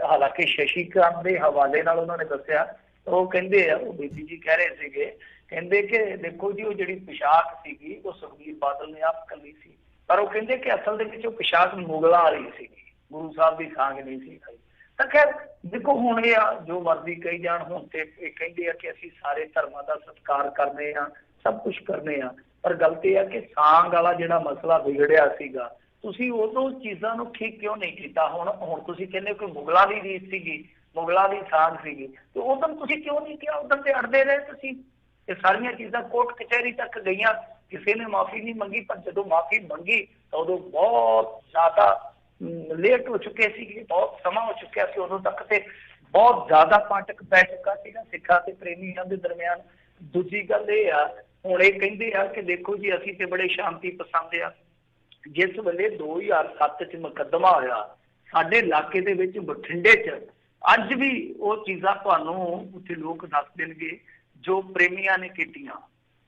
ਹਾਲਾਂਕਿ ਸ਼ਸ਼ੀਕਾਂਤ ਦੇ ਹਵਾਲੇ ਨਾਲ ਉਹਨਾਂ ਨੇ ਦੱਸਿਆ। ਉਹ ਕਹਿੰਦੇ ਆ, ਉਹ ਬੀਬੀ ਜੀ ਕਹਿ ਰਹੇ ਸੀਗੇ, ਕਹਿੰਦੇ ਕਿ ਦੇਖੋ ਜੀ ਉਹ ਜਿਹੜੀ ਪੋਸ਼ਾਕ ਸੀਗੀ ਉਹ ਸੁਖਬੀਰ ਬਾਦਲ ਨੇ ਆਪ ਕੱਲੀ ਸੀ, ਪਰ ਉਹ ਕਹਿੰਦੇ ਕਿ ਅਸਲ ਦੇ ਵਿੱਚ ਉਹ ਪੋਸ਼ਾਕ ਮੁਗਲਾਂ ਵਾਲੀ ਸੀਗੀ, ਗੁਰੂ ਸਾਹਿਬ ਦੀ ਸਾਂਗ ਨਹੀਂ ਸੀ ਖਾਈ। ਤਾਂ ਖੈਰ ਦੇਖੋ ਹੁਣ ਇਹ ਆ ਜੋ ਮਰਜ਼ੀ ਕਹੀ ਜਾਣ, ਹੁਣ ਤੇ ਇਹ ਕਹਿੰਦੇ ਆ ਕਿ ਅਸੀਂ ਸਾਰੇ ਧਰਮਾਂ ਦਾ ਸਤਿਕਾਰ ਕਰਦੇ ਆ, ਸਭ ਕੁਝ ਕਰਦੇ ਆ, ਪਰ ਗੱਲ ਇਹ ਆ ਕਿ ਸਾਂਗ ਵਾਲਾ ਜਿਹੜਾ ਮਸਲਾ ਵਿਗੜਿਆ ਸੀਗਾ, ਤੁਸੀਂ ਉਦੋਂ ਚੀਜ਼ਾਂ ਨੂੰ ਠੀਕ ਕਿਉਂ ਨਹੀਂ ਕੀਤਾ? ਹੁਣ ਤੁਸੀਂ ਕਹਿੰਦੇ ਕਿ ਮੁਗਲਾਂ ਦੀ ਰੀਤ ਸੀਗੀ, ਮੁਗਲਾਂ ਦੀ ਸਾਂਗ ਸੀਗੀ, ਤੇ ਉਦੋਂ ਤੁਸੀਂ ਕਿਉਂ ਨਹੀਂ ਕਿਹਾ? ਉਦੋਂ ਤੇ ਅੜਦੇ ਰਹੇ ਤੁਸੀਂ। ਇਹ ਸਾਰੀਆਂ ਚੀਜ਼ਾਂ ਕੋਰਟ ਕਚਹਿਰੀ ਤੱਕ ਗਈਆਂ, ਕਿਸੇ ਨੇ ਮਾਫੀ ਨਹੀਂ ਮੰਗੀ, ਪਰ ਜਦੋਂ ਮਾਫੀ ਮੰਗੀ ਤਾਂ ਉਦੋਂ ਬਹੁਤ ਜ਼ਿਆਦਾ ਲੇਟ ਹੋ ਚੁੱਕੇ ਸੀਗੇ, ਬਹੁਤ ਸਮਾਂ ਹੋ ਚੁੱਕਿਆ ਸੀ ਉਦੋਂ ਤੱਕ, ਤੇ ਬਹੁਤ ਜ਼ਿਆਦਾ ਪਾਟਕ ਪੈ ਚੁੱਕਾ ਸੀਗਾ ਸਿੱਖਾਂ ਤੇ ਪ੍ਰੇਮੀਆਂ ਦੇ ਦਰਮਿਆਨ। ਦੂਜੀ ਗੱਲ ਇਹ ਆ, ਹੁਣ ਇਹ ਕਹਿੰਦੇ ਆ ਕਿ ਦੇਖੋ ਜੀ ਅਸੀਂ ਤੇ ਬੜੇ ਸ਼ਾਂਤੀ ਪਸੰਦ ਆ। ਜਿਸ ਵੇਲੇ 2007 ਚ ਮੁਕੱਦਮਾ ਹੋਇਆ ਸਾਡੇ ਇਲਾਕੇ ਦੇ ਵਿੱਚ ਬਠਿੰਡੇ ਚ, ਅੱਜ ਵੀ ਉਹ ਚੀਜ਼ਾਂ ਤੁਹਾਨੂੰ ਉੱਥੇ ਲੋਕ ਦੱਸ ਦੇਣਗੇ ਜੋ ਪ੍ਰੇਮੀਆਂ ਨੇ ਕੀਤੀਆਂ,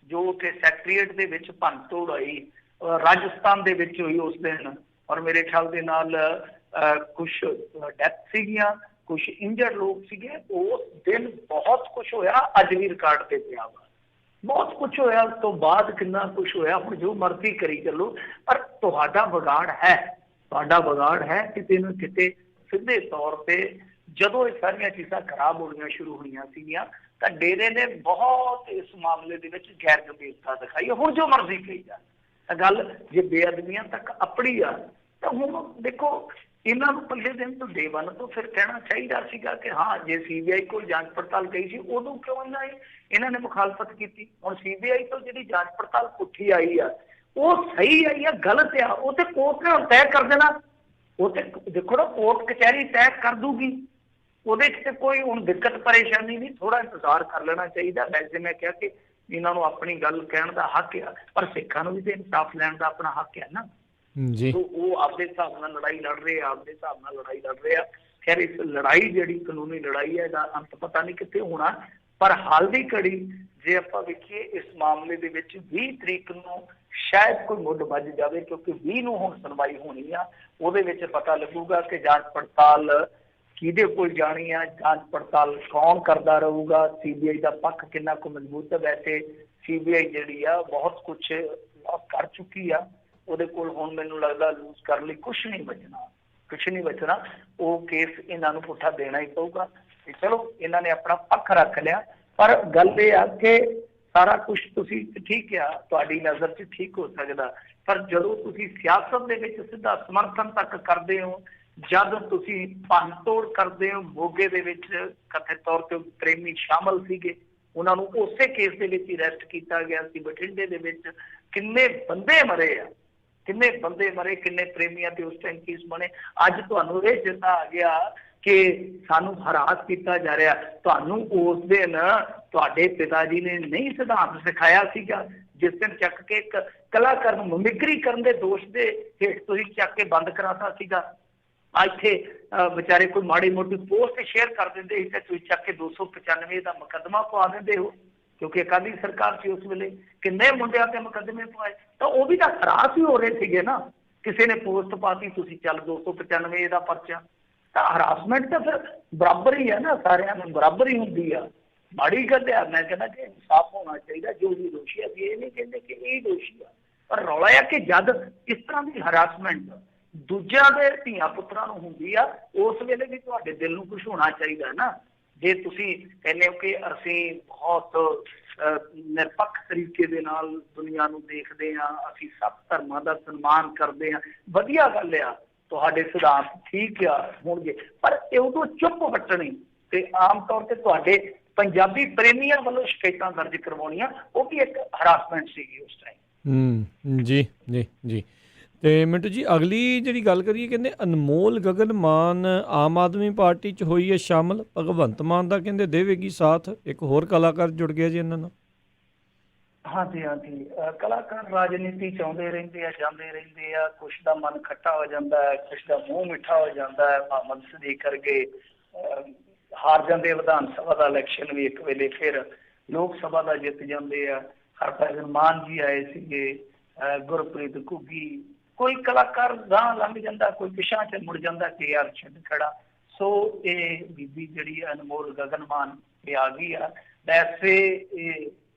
ਜੋ ਉੱਥੇ ਸੈਕਟਰੀਏਟ ਦੇ ਵਿੱਚ ਭੰਨਤੋੜ ਹੋਈ, ਰਾਜਸਥਾਨ ਦੇ ਵਿੱਚ ਹੋਈ ਉਸ ਦਿਨ, ਔਰ ਮੇਰੇ ਖਿਆਲ ਦੇ ਨਾਲ ਕੁਛ ਡੈਥ ਸੀਗੀਆਂ, ਕੁਛ ਇੰਜਰਡ ਲੋਕ ਸੀਗੇ। ਉਸ ਦਿਨ ਬਹੁਤ ਕੁਛ ਹੋਇਆ, ਅੱਜ ਵੀ ਰਿਕਾਰਡ ਤੇ ਪਿਆ ਵਾ, ਬਹੁਤ ਕੁਛ ਹੋਇਆ। ਉਸ ਤੋਂ ਬਾਅਦ ਕਿੰਨਾ ਕੁਛ ਹੋਇਆ, ਹੁਣ ਜੋ ਮਰਜ਼ੀ ਕਰੀ ਚੱਲੋ, ਪਰ ਤੁਹਾਡਾ ਵਿਗਾੜ ਹੈ, ਤੁਹਾਡਾ ਵਿਗਾੜ ਹੈ ਕਿਤੇ ਨਾ ਕਿਤੇ। ਸਿੱਧੇ ਤੌਰ ਤੇ ਜਦੋਂ ਇਹ ਸਾਰੀਆਂ ਚੀਜ਼ਾਂ ਖਰਾਬ ਹੋਣੀਆਂ ਸ਼ੁਰੂ ਹੋਈਆਂ ਸੀਗੀਆਂ ਤਾਂ ਡੇਰੇ ਨੇ ਬਹੁਤ ਇਸ ਮਾਮਲੇ ਦੇ ਵਿੱਚ ਗੈਰ ਗੰਭੀਰਤਾ ਦਿਖਾਈ। ਹੁਣ ਜੋ ਮਰਜ਼ੀ ਕਹੀ ਜਾ, ਤਾਂ ਗੱਲ ਜੇ ਬੇਅਦਬੀਆਂ ਤੱਕ ਆਪਣੀ ਆ ਤਾਂ ਹੁਣ ਦੇਖੋ ਇਹਨਾਂ ਨੂੰ ਪਹਿਲੇ ਦਿਨ ਤੋਂ day one ਤੋਂ ਫਿਰ ਕਹਿਣਾ ਚਾਹੀਦਾ ਸੀਗਾ ਕਿ ਹਾਂ, ਜੇ CBI ਕੋਲ ਜਾਂਚ ਪੜਤਾਲ ਗਈ ਸੀ ਉਦੋਂ ਕਿਉਂ ਇਹਨਾਂ ਨੇ ਮੁਖਾਲਫਤ ਕੀਤੀ? ਹੁਣ CBI ਤੋਂ ਜਿਹੜੀ ਜਾਂਚ ਪੜਤਾਲ ਪੁੱਠੀ ਆਈ ਆ ਉਹ ਸਹੀ ਆਈ ਆ ਗਲਤ ਆ, ਉਹ ਤੇ ਕੋਰਟ ਨੇ ਹੁਣ ਤੈਅ ਕਰ ਦੇਣਾ। ਉਹ ਤੇ ਦੇਖੋ ਨਾ, ਕੋਰਟ ਕਚਹਿਰੀ ਤੈਅ ਕਰ ਦੂਗੀ, ਉਹਦੇ ਚ ਤੇ ਕੋਈ ਹੁਣ ਦਿੱਕਤ ਪਰੇਸ਼ਾਨੀ ਨਹੀਂ, ਥੋੜਾ ਇੰਤਜ਼ਾਰ ਕਰ ਲੈਣਾ ਚਾਹੀਦਾ। ਵੈਸੇ ਮੈਂ ਕਿਹਾ ਕਿ ਇਹਨਾਂ ਨੂੰ ਆਪਣੀ ਗੱਲ ਕਹਿਣ ਦਾ ਹੱਕ ਆ, ਪਰ ਸਿੱਖਾਂ ਨੂੰ ਵੀ ਤੇ ਇਨਸਾਫ ਲੈਣ ਦਾ ਆਪਣਾ ਹੱਕ ਹੈ ਨਾ ਜੀ। ਉਹ ਆਪਦੇ ਹਿਸਾਬ ਨਾਲ ਲੜਾਈ ਲੜ ਰਹੇ ਆ, ਆਪਦੇ ਹਿਸਾਬ ਨਾਲ ਲੜਾਈ ਲੜ ਰਹੇ ਆ। ਖੈਰ ਇਸ ਲੜਾਈ ਜਿਹੜੀ ਕਾਨੂੰਨੀ ਲੜਾਈ ਹੈ ਇਹਦਾ ਅੰਤ ਪਤਾ ਨਹੀਂ ਕਿੱਥੇ ਹੋਣਾ, ਪਰ ਹਾਲ ਦੀ ਘੜੀ ਜੇ ਆਪਾਂ ਵੇਖੀਏ ਇਸ ਮਾਮਲੇ ਦੇ ਵਿੱਚ 20 ਤਰੀਕ ਨੂੰ ਸ਼ਾਇਦ ਕੋਈ ਮੁੱਢ ਵੱਜ ਜਾਵੇ, ਕਿਉਂਕਿ 20 ਨੂੰ ਹੁਣ ਸੁਣਵਾਈ ਹੋਣੀ ਆ। ਉਹਦੇ ਵਿੱਚ ਪਤਾ ਲੱਗੂਗਾ ਕਿ ਜਾਂਚ ਪੜਤਾਲ ਕਿਹਦੇ ਕੋਲ ਜਾਣੀ ਆ, ਜਾਂਚ ਪੜਤਾਲ ਕੌਣ ਕਰਦਾ ਰਹੂਗਾ, CBI ਦਾ ਪੱਖ ਕਿੰਨਾ ਕੁ ਮਜ਼ਬੂਤ ਹੈ। ਵੈਸੇ CBI ਜਿਹੜੀ ਆ ਬਹੁਤ ਕੁਛ ਕਰ ਚੁੱਕੀ ਆ, ਉਹਦੇ ਕੋਲ ਹੁਣ ਮੈਨੂੰ ਲੱਗਦਾ ਲੂਜ਼ ਕਰਨ ਲਈ ਕੁਛ ਨਹੀਂ ਬਚਣਾ। ਉਹ ਕੇਸ ਇਹਨਾਂ ਨੂੰ ਪੁੱਠਾ ਦੇਣਾ ਹੀ ਪਊਗਾ। ਤੇ ਚਲੋ ਇਹਨਾਂ ਨੇ ਆਪਣਾ ਪੱਖ ਰੱਖ ਲਿਆ, ਪਰ ਗੱਲ ਇਹ ਆ ਕਿ ਸਾਰਾ ਕੁਛ ਤੁਸੀਂ ਠੀਕ ਆ, ਤੁਹਾਡੀ ਨਜ਼ਰ 'ਚ ਠੀਕ ਹੋ ਸਕਦਾ, ਪਰ ਜਦੋਂ ਤੁਸੀਂ ਸਿਆਸਤ ਦੇ ਵਿੱਚ ਸਿੱਧਾ ਸਮਰਥਨ ਤੱਕ ਕਰਦੇ ਹੋ, ਜਦ ਤੁਸੀਂ ਭੰਨਤੋੜ ਕਰਦੇ ਹੋ, ਮੋਗੇ ਦੇ ਵਿੱਚ ਕਥਿਤ ਤੌਰ ਤੇ ਪ੍ਰੇਮੀ ਸ਼ਾਮਲ ਸੀਗੇ, ਉਹਨਾਂ ਨੂੰ ਉਸੇ ਕੇਸ ਦੇ ਵਿੱਚ ਹੀ ਅਰੈਸਟ ਕੀਤਾ ਗਿਆ ਸੀ। ਬਠਿੰਡੇ ਦੇ ਵਿੱਚ ਕਿੰਨੇ ਬੰਦੇ ਮਰੇ ਆ, ਕਿੰਨੇ ਪ੍ਰੇਮੀਆਂ ਤੇ ਉਸ ਟਾਈਮ ਕੇਸ ਬਣੇ। ਅੱਜ ਤੁਹਾਨੂੰ ਇਹ ਚੇਤਾ ਆ ਗਿਆ ਕਿ ਸਾਨੂੰ ਹਰਾਸ ਕੀਤਾ ਜਾ ਰਿਹਾ। ਤੁਹਾਨੂੰ ਉਸ ਦਿਨ ਤੁਹਾਡੇ ਪਿਤਾ ਜੀ ਨੇ ਨਹੀਂ ਸਿਧਾਂਤ ਸਿਖਾਇਆ ਸੀਗਾ, ਜਿਸ ਦਿਨ ਚੱਕ ਕੇ ਇੱਕ ਕਲਾਕਾਰ ਨੂੰ ਮਿਮਿਕਰੀ ਕਰਨ ਦੇ ਦੋਸ਼ ਦੇ ਹੇਠ ਤੁਸੀਂ ਚੱਕ ਕੇ ਬੰਦ ਕਰਾਤਾ ਸੀਗਾ। ਇੱਥੇ ਵਿਚਾਰੇ ਕੋਈ ਮਾੜੀ ਮੋਟੀ ਪੋਸਟ ਸ਼ੇਅਰ ਕਰ ਦਿੰਦੇ ਸੀ ਤੇ ਤੁਸੀਂ ਚੱਕ ਕੇ 295 ਦਾ ਮੁਕੱਦਮਾ ਪਵਾ ਦਿੰਦੇ ਹੋ, ਕਿਉਂਕਿ ਅਕਾਲੀ ਸਰਕਾਰ ਸੀ ਉਸ ਵੇਲੇ। ਕਿੰਨੇ ਮੁੰਡਿਆਂ ਤੇ ਮੁਕੱਦਮੇ ਪਵਾਏ, ਤਾਂ ਉਹ ਵੀ ਤਾਂ ਹਰਾਸ ਹੀ ਹੋ ਰਹੇ ਸੀਗੇ ਨਾ। ਕਿਸੇ ਨੇ ਪੋਸਟ ਪਾਤੀ, ਤੁਸੀਂ ਚੱਲ 295 ਦਾ ਪਰਚਾ, ਤਾਂ ਹਰਾਸਮੈਂਟ ਤਾਂ ਫਿਰ ਬਰਾਬਰ ਹੀ ਹੈ ਨਾ, ਸਾਰਿਆਂ ਨੂੰ ਬਰਾਬਰ ਹੀ ਹੁੰਦੀ ਆ। ਮਾੜੀ ਗੱਲ ਆ। ਮੈਂ ਕਹਿੰਦਾ ਕਿ ਇਨਸਾਫ ਹੋਣਾ ਚਾਹੀਦਾ, ਜੋ ਵੀ ਦੋਸ਼ੀ ਆ। ਇਹ ਨਹੀਂ ਕਹਿੰਦੇ ਕਿ ਇਹ ਦੋਸ਼ੀ ਆ, ਪਰ ਰੌਲਾ ਆ ਕਿ ਜਦ ਇਸ ਤਰ੍ਹਾਂ ਦੀ ਹਰਾਸਮੈਂਟ ਦੂਜਿਆਂ ਦੇ ਧੀਆਂ ਪੁੱਤਰਾਂ ਨੂੰ ਹੁੰਦੀ ਆ, ਉਸ ਵੇਲੇ ਵੀ ਤੁਹਾਡੇ ਦਿਲ ਨੂੰ ਕੁਛ ਹੋਣਾ ਚਾਹੀਦਾ ਨਾ। ਜੇ ਤੁਸੀਂ ਕਹਿੰਦੇ ਹੋ ਕਿ ਅਸੀਂ ਬਹੁਤ ਨਿਰਪੱਖ ਤਰੀਕੇ ਦੇ ਨਾਲ ਦੁਨੀਆ ਨੂੰ ਦੇਖਦੇ ਹਾਂ, ਅਸੀਂ ਸਭ ਧਰਮਾਂ ਦਾ ਸਨਮਾਨ ਕਰਦੇ ਹਾਂ, ਵਧੀਆ ਗੱਲ ਆ, ਤੁਹਾਡੇ ਸਿਧਾਂਤ ਠੀਕ ਆ ਹੋਣਗੇ, ਪਰ ਇਹ ਉਦੋਂ ਚੁੱਪ ਵੱਟਣੀ ਤੇ ਆਮ ਤੌਰ ਤੇ ਤੁਹਾਡੇ ਪੰਜਾਬੀ ਪ੍ਰੇਮੀਆਂ ਵੱਲੋਂ ਸ਼ਿਕਾਇਤਾਂ ਦਰਜ ਕਰਵਾਉਣੀਆਂ, ਉਹ ਵੀ ਇੱਕ ਹਰਾਸਮੈਂਟ ਸੀਗੀ ਉਸ ਟਾਈਮ। ਜੀ ਜੀ ਜੀ। ਤੇ ਮਿੰਟੂ ਜੀ, ਅਗਲੀ ਜਿਹੜੀ ਗੱਲ ਕਰੀਏ, ਕਹਿੰਦੇ ਅਨਮੋਲ ਗਗਨ ਮਾਨ ਆਮ ਆਦਮੀ ਪਾਰਟੀ 'ਚ ਹੋਈ ਹੈ ਸ਼ਾਮਲ, ਭਗਵੰਤ ਮਾਨ ਦਾ ਕਹਿੰਦੇ ਦੇਵੇਗੀ ਸਾਥ। ਇੱਕ ਹੋਰ ਕਲਾਕਾਰ ਜੁੜ ਗਿਆ ਜੀ ਇਹਨਾਂ ਨਾਲ। ਹਾਂਜੀ ਹਾਂਜੀ, ਕਲਾਕਾਰ ਰਾਜਨੀਤੀ ਚ ਆਉਂਦੇ ਰਹਿੰਦੇ ਆ, ਜਾਂਦੇ ਰਹਿੰਦੇ ਆ, ਕੁਛ ਦਾ ਮਨ ਖੱਟਾ ਹੋ ਜਾਂਦਾ ਹੈ, ਕੁਛ ਦਾ ਮੂੰਹ ਮਿੱਠਾ ਹੋ ਜਾਂਦਾ ਹੈ, ਮੁਹੰਮਦ ਸਦੀਕ ਕਰਕੇ ਹਾਰ ਜਾਂਦੇ ਵਿਧਾਨ ਸਭਾ ਦਾ ਇਲੈਕਸ਼ਨ ਵੀ, ਇੱਕ ਵੇਲੇ ਫਿਰ ਲੋਕ ਸਭਾ ਦਾ ਜਿੱਤ ਜਾਂਦੇ ਆ। ਹਰਭਜਨ ਮਾਨ ਜੀ ਆਏ ਸੀਗੇ, ਗੁਰਪ੍ਰੀਤ ਘੁੱਗੀ, ਕੋਈ ਕਲਾਕਾਰ ਗਾਂਹ ਲੰਘ ਜਾਂਦਾ, ਕੋਈ ਪਿਛਾਂ ਚ ਮੁੜ ਜਾਂਦਾ ਕਿ ਯਾਰ ਛੱਡ ਖੜਾ। ਸੋ ਇਹ ਬੀਬੀ ਜਿਹੜੀ ਆ ਅਨਮੋਲ ਗਗਨ ਮਾਨ ਇਹ ਆ ਗਈ ਆ। ਵੈਸੇ ਇਹ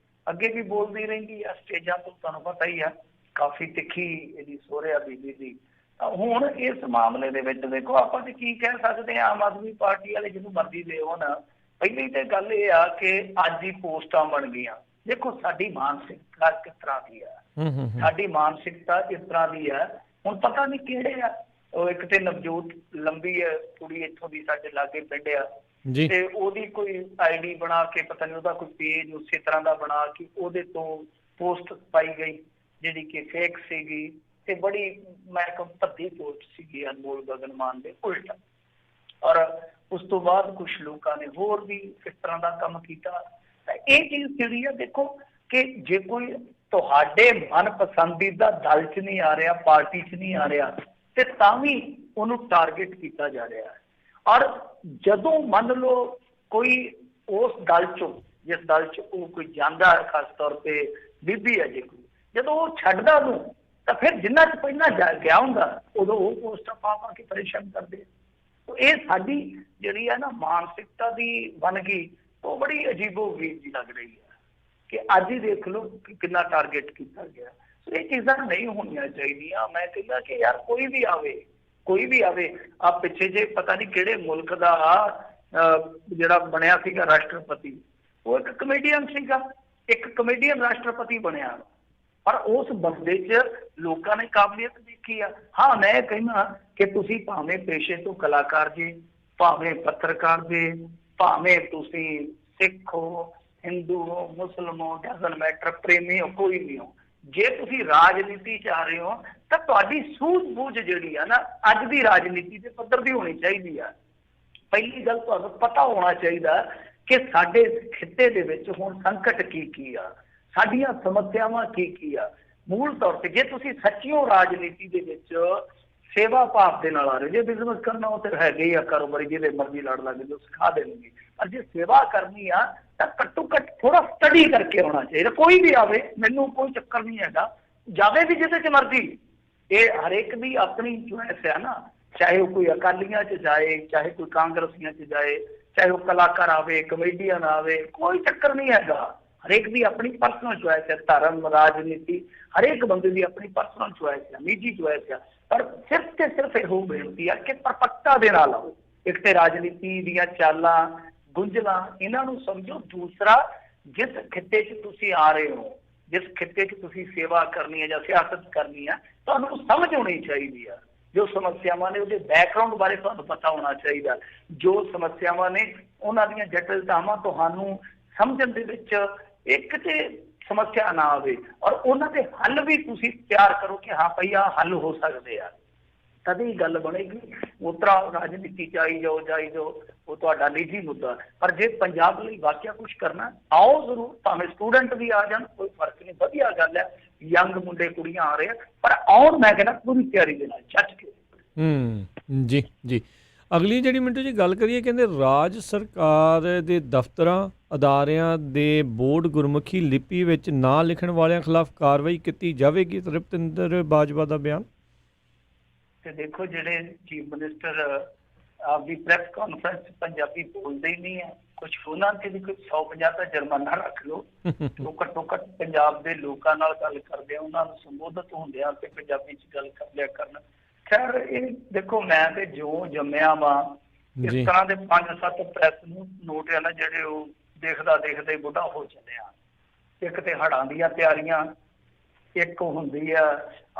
ਅੱਗੇ ਵੀ ਬੋਲਦੀ ਰਹਿੰਦੀ ਆ ਸਟੇਜਾਂ ਤੋਂ, ਤੁਹਾਨੂੰ ਪਤਾ ਹੀ ਆ, ਕਾਫੀ ਤਿੱਖੀ ਇਹਦੀ ਸੋਹਰੇ ਆ ਬੀਬੀ ਦੀ। ਹੁਣ ਇਸ ਮਾਮਲੇ ਦੇ ਵਿੱਚ ਦੇਖੋ ਆਪਾਂ ਤੇ ਕੀ ਕਹਿ ਸਕਦੇ ਹਾਂ, ਆਮ ਆਦਮੀ ਪਾਰਟੀ ਵਾਲੇ ਜਿਹਨੂੰ ਮਰਜ਼ੀ ਦੇ ਹੋਣ। ਪਹਿਲੀ ਤੇ ਗੱਲ ਇਹ ਆ ਕਿ ਅੱਜ ਹੀ ਪੋਸਟਾਂ ਬਣ ਗਈਆਂ। ਦੇਖੋ ਸਾਡੀ ਮਾਨਸਿਕਤਾ ਕਿਸ ਤਰ੍ਹਾਂ ਦੀ ਆ, ਸਾਡੀ ਮਾਨਸਿਕਤਾ ਇਸ ਤਰ੍ਹਾਂ ਦੀ ਆ, ਹੁਣ ਪਤਾ ਨਹੀਂ ਕਿਹੜੇ ਆ। ਉਹ ਇੱਕ ਤੇ ਨਵਜੋਤ ਲੰਬੀ ਹੈ ਕੁੜੀ, ਇੱਥੋਂ ਦੀ ਸਾਡੇ ਲਾਗੇ ਪਿੰਡ ਆ, ਜੀ ਤੇ ਉਹਦੀ ਕੋਈ ਆਈਡੀ ਬਣਾ ਕੇ, ਪਤਾ ਨਹੀਂ ਉਹਦਾ ਕੋਈ ਪੇਜ ਉਸੇ ਤਰ੍ਹਾਂ ਦਾ ਬਣਾ ਕੇ ਉਹਦੇ ਤੋਂ ਪੋਸਟ ਪਾਈ ਗਈ ਜਿਹੜੀ ਕਿ ਫੇਕ ਸੀਗੀ, ਤੇ ਬੜੀ ਮੈਂ ਕਹਾਂ ਭੱਦੀ ਪੋਸਟ ਸੀਗੀ ਅਨਮੋਲ ਗਗਨ ਮਾਨ ਦੇ ਉਲਟ। ਔਰ ਉਸ ਤੋਂ ਬਾਅਦ ਕੁਝ ਲੋਕਾਂ ਨੇ ਹੋਰ ਵੀ ਇਸ ਤਰ੍ਹਾਂ ਦਾ ਕੰਮ ਕੀਤਾ। ਤਾਂ ਇਹ ਚੀਜ਼ ਜਿਹੜੀ ਆ ਦੇਖੋ ਕਿ ਜੇ ਕੋਈ ਤੁਹਾਡੇ ਮਨਪਸੰਦੀਦਾ ਦਲ 'ਚ ਨਹੀਂ ਆ ਰਿਹਾ, ਪਾਰਟੀ 'ਚ ਨਹੀਂ ਆ ਰਿਹਾ, ਤੇ ਤਾਂ ਵੀ ਉਹਨੂੰ ਟਾਰਗੇਟ ਕੀਤਾ ਜਾ ਰਿਹਾ ਹੈ। ਔਰ ਜਦੋਂ ਮੰਨ ਲਓ ਕੋਈ ਉਸ ਦਲ 'ਚੋਂ, ਜਿਸ ਦਲ 'ਚ ਉਹ ਕੋਈ ਜਾਂਦਾ ਹੈ, ਖਾਸ ਤੌਰ ਤੇ ਬੀਬੀ ਹੈ ਜੇ ਕੋਈ, ਜਦੋਂ ਉਹ ਛੱਡਦਾ ਉਹਨੂੰ, ਤਾਂ ਫਿਰ ਜਿੰਨਾ 'ਚ ਪਹਿਲਾਂ ਗਿਆ ਹੁੰਦਾ ਉਦੋਂ ਉਹ ਪੋਸਟਾਂ ਪਾ ਕੇ ਪਰੇਸ਼ਾਨ ਕਰਦੇ। ਇਹ ਸਾਡੀ ਜਿਹੜੀ ਹੈ ਨਾ ਮਾਨਸਿਕਤਾ ਦੀ ਬਣ ਗਈ, ਉਹ ਬੜੀ ਅਜੀਬੋ-ਗਰੀਬ ਜੀ ਲੱਗ ਰਹੀ ਹੈ ਕਿ ਅੱਜ ਹੀ ਦੇਖ ਲਓ ਕਿ ਕਿੰਨਾ ਟਾਰਗੇਟ ਕੀਤਾ ਗਿਆ। ਸੋ ਇਹ ਚੀਜ਼ਾਂ ਨਹੀਂ ਹੋਣੀਆਂ ਚਾਹੀਦੀਆਂ। ਮੈਂ ਕਹਿੰਦਾ ਕਿ ਯਾਰ ਕੋਈ ਵੀ ਆਵੇ, ਕੋਈ ਵੀ ਆਵੇ। ਆ ਪਿੱਛੇ ਜੇ ਪਤਾ ਨਹੀਂ ਕਿਹੜੇ ਮੁਲਕ ਦਾ ਜਿਹੜਾ ਬਣਿਆ ਸੀਗਾ ਰਾਸ਼ਟਰਪਤੀ, ਉਹ ਇੱਕ ਕਮੇਡੀਅਨ ਸੀਗਾ, ਇੱਕ ਕਮੇਡੀਅਨ ਰਾਸ਼ਟਰਪਤੀ ਬਣਿਆ। ਪਰ ਉਸ ਬੰਦੇ 'ਚ ਲੋਕਾਂ ਨੇ ਕਾਬਲੀਅਤ ਦੇਖੀ ਆ। ਹਾਂ ਮੈਂ ਇਹ ਕਹਿੰਦਾ ਕਿ ਤੁਸੀਂ ਭਾਵੇਂ ਪੇਸ਼ੇ ਤੋਂ ਕਲਾਕਾਰ ਜੀ, ਭਾਵੇਂ ਪੱਤਰਕਾਰ ਜੀ, ਭਾਵੇਂ ਤੁਸੀਂ ਸਿੱਖ ਹੋ, ਹਿੰਦੂ ਹੋ, ਮੁਸਲਮ ਹੋ, ਡਜ਼ਨਟ ਮੈਟਰ, ਪ੍ਰੇਮੀ ਹੋ, ਕੋਈ ਵੀ ਹੋ, ਜੇ ਤੁਸੀਂ ਰਾਜਨੀਤੀ 'ਚ ਆ ਰਹੇ ਹੋ ਤਾਂ ਤੁਹਾਡੀ ਸੂਝ-ਬੂਝ ਜਿਹੜੀ ਆ ਨਾ ਅੱਜ ਦੀ ਰਾਜਨੀਤੀ ਦੇ ਪੱਧਰ ਦੀ ਹੋਣੀ ਚਾਹੀਦੀ ਆ। ਪਹਿਲੀ ਗੱਲ ਤੁਹਾਨੂੰ ਪਤਾ ਹੋਣਾ ਚਾਹੀਦਾ ਕਿ ਸਾਡੇ ਖਿੱਤੇ ਦੇ ਵਿੱਚ ਹੁਣ ਸੰਕਟ ਕੀ ਆ, ਸਾਡੀਆਂ ਸਮੱਸਿਆਵਾਂ ਕੀ ਆ। ਮੂਲ ਤੌਰ ਤੇ ਜੇ ਤੁਸੀਂ ਸੱਚੀਓ ਰਾਜਨੀਤੀ ਦੇ ਵਿੱਚ ਸੇਵਾ ਭਾਵ ਦੇ ਨਾਲ ਆ ਰਹੇ, ਜੇ ਬਿਜ਼ਨਸ ਕਰਨਾ ਉਹ ਤੇ ਹੈਗੇ ਹੀ ਆ, ਕਾਰੋਬਾਰੀ ਜਿਹਦੇ ਮਰਜ਼ੀ ਲੜ ਲੱਗ ਜੋ ਸਿਖਾ ਦੇਣਗੇ। ਪਰ ਜੇ ਸੇਵਾ ਕਰਨੀ ਆ ਤਾਂ ਘੱਟੋ ਘੱਟ ਥੋੜਾ ਸਟੱਡੀ ਕਰਕੇ ਆਉਣਾ ਚਾਹੀਦਾ। ਕੋਈ ਵੀ ਆਵੇ, ਮੈਨੂੰ ਕੋਈ ਚੱਕਰ ਨਹੀਂ ਹੈਗਾ, ਜਾਵੇ ਵੀ ਜਿਹਦੇ 'ਚ ਮਰਜ਼ੀ। ਇਹ ਹਰੇਕ ਦੀ ਆਪਣੀ ਚੁਆਇਸ ਹੈ ਨਾ, ਚਾਹੇ ਉਹ ਕੋਈ ਅਕਾਲੀਆਂ 'ਚ ਜਾਏ, ਚਾਹੇ ਕੋਈ ਕਾਂਗਰਸੀਆਂ 'ਚ ਜਾਏ, ਚਾਹੇ ਉਹ ਕਲਾਕਾਰ ਆਵੇ, ਕਮੇਡੀਅਨ ਆਵੇ, ਕੋਈ ਚੱਕਰ ਨਹੀਂ ਹੈਗਾ। ਹਰੇਕ ਦੀ ਆਪਣੀ ਪਰਸਨਲ ਚੁਆਇਸ ਹੈ। ਧਰਮ, ਰਾਜਨੀਤੀ, ਹਰੇਕ ਬੰਦੇ ਦੀ ਆਪਣੀ ਪਰਸਨਲ ਚੁਆਇਸ ਹੈ, ਨਿੱਜੀ ਚੁਆਇਸ ਹੈ। ਪਰ ਸਿਰਫ ਤੇ ਸਿਰਫ ਇਹੋ ਬੇਨਤੀ ਆ ਕਿ ਪਰਪੱਕਤਾ ਦੇ ਨਾਲ ਆਓ। ਇੱਕ ਤੇ ਰਾਜਨੀਤੀ ਦੀਆਂ ਚਾਲਾਂ, ਗੁੰਝਲਾਂ, ਇਹਨਾਂ ਨੂੰ ਸਮਝੋ। ਦੂਸਰਾ, ਜਿਸ ਖਿੱਤੇ 'ਚ ਤੁਸੀਂ ਆ ਰਹੇ ਹੋ, ਜਿਸ ਖਿੱਤੇ 'ਚ ਤੁਸੀਂ ਸੇਵਾ ਕਰਨੀ ਹੈ ਜਾਂ ਸਿਆਸਤ ਕਰਨੀ ਹੈ, ਤੁਹਾਨੂੰ ਸਮਝ ਹੋਣੀ ਚਾਹੀਦੀ ਆ। ਜੋ ਸਮੱਸਿਆਵਾਂ ਨੇ ਉਹਦੇ ਬੈਕਗਰਾਉਂਡ ਬਾਰੇ ਤੁਹਾਨੂੰ ਪਤਾ ਹੋਣਾ ਚਾਹੀਦਾ। ਜੋ ਸਮੱਸਿਆਵਾਂ ਨੇ ਉਹਨਾਂ ਦੀਆਂ ਜਟਿਲਤਾਵਾਂ ਤੁਹਾਨੂੰ ਸਮਝਣ ਦੇ ਵਿੱਚ ਇੱਕ ਤੇ ਸਮੱਸਿਆ ਨਾ ਆਵੇ, ਔਰ ਉਹਨਾਂ ਦੇ ਹੱਲ ਵੀ ਤੁਸੀਂ ਤਿਆਰ ਕਰੋ ਕਿ ਹਾਂ ਭਈ ਆਹ ਹੱਲ ਹੋ ਸਕਦੇ ਆ, ਤਦ ਹੀ ਗੱਲ ਬਣੇਗੀ। ਉਤਰਾ ਰਾਜਨੀਤੀ 'ਚ ਆਈ ਜਾਓ, ਉਹ ਤੁਹਾਡਾ ਨਿੱਜੀ ਮੁੱਦਾ। ਪਰ ਜੇ ਪੰਜਾਬ ਲਈ ਵਾਕਿਆ ਕੁਝ ਕਰਨਾ, ਆਓ ਜ਼ਰੂਰ, ਭਾਵੇਂ ਸਟੂਡੈਂਟ ਵੀ ਆ ਜਾਣ, ਕੋਈ ਫਰਕ ਨਹੀਂ, ਵਧੀਆ ਗੱਲ ਹੈ। ਯੰਗ ਮੁੰਡੇ ਕੁੜੀਆਂ ਆ ਰਹੇ ਆ, ਪਰ ਆਉਣ, ਮੈਂ ਕਹਿੰਦਾ ਪੂਰੀ ਤਿਆਰੀ ਦੇ ਨਾਲ, ਛੱਡ ਕੇ। ਜੀ ਜੀ। ਅਗਲੀ ਜਿਹੜੀ ਮਿੰਟੂ ਜੀ ਗੱਲ ਕਰੀਏ, ਕਹਿੰਦੇ ਰਾਜ ਸਰਕਾਰ ਦੇ ਦਫ਼ਤਰਾਂ, ਅਦਾਰਿਆਂ ਦੇ ਬੋਰਡ ਗੁਰਮੁਖੀ ਲਿਪੀ ਵਿੱਚ ਨਾਂ ਲਿਖਣ ਵਾਲਿਆਂ ਖਿਲਾਫ ਕਾਰਵਾਈ ਕੀਤੀ ਜਾਵੇਗੀ। ਰੁਪਿੰਦਰ ਬਾਜਵਾ ਦਾ ਬਿਆਨ। ਤੇ ਦੇਖੋ, ਜਿਹੜੇ ਚੀਫ ਮਿਨਿਸਟਰ ਆਪਦੀ ਪ੍ਰੈਸ ਕਾਨਫਰੰਸ ਪੰਜਾਬੀ ਬੋਲਦੇ ਹੀ ਨਹੀਂ ਹੈ, ਕੁਝ ਉਹਨਾਂ ਤੇ ਵੀ ਕੋਈ 150 ਦਾ ਜੁਰਮਾਨਾ ਰੱਖ ਲਓ। ਉਹ ਘੱਟੋ ਘੱਟ ਪੰਜਾਬ ਦੇ ਲੋਕਾਂ ਨਾਲ ਗੱਲ ਕਰਦੇ ਆ, ਉਹਨਾਂ ਨੂੰ ਸੰਬੋਧਿਤ ਹੁੰਦਿਆਂ ਤੇ ਪੰਜਾਬੀ 'ਚ ਗੱਲ ਕਰ ਲਿਆ ਕਰਨ। ਖੈਰ, ਇਹ ਦੇਖੋ, ਮੈਂ ਤੇ ਜੋ ਜੰਮਿਆ ਵਾ, ਇਸ ਤਰ੍ਹਾਂ ਦੇ 5-7 ਪ੍ਰੈਸ ਨੂੰ ਨੋਟ ਆ ਨਾ ਜਿਹੜੇ ਉਹ ਦੇਖਦੇ ਬੁੱਢਾ ਹੋ ਚੱਲਿਆ। ਇੱਕ ਤੇ ਹੜ੍ਹਾਂ ਦੀਆਂ ਤਿਆਰੀਆਂ, ਇੱਕ ਹੁੰਦੀ ਆ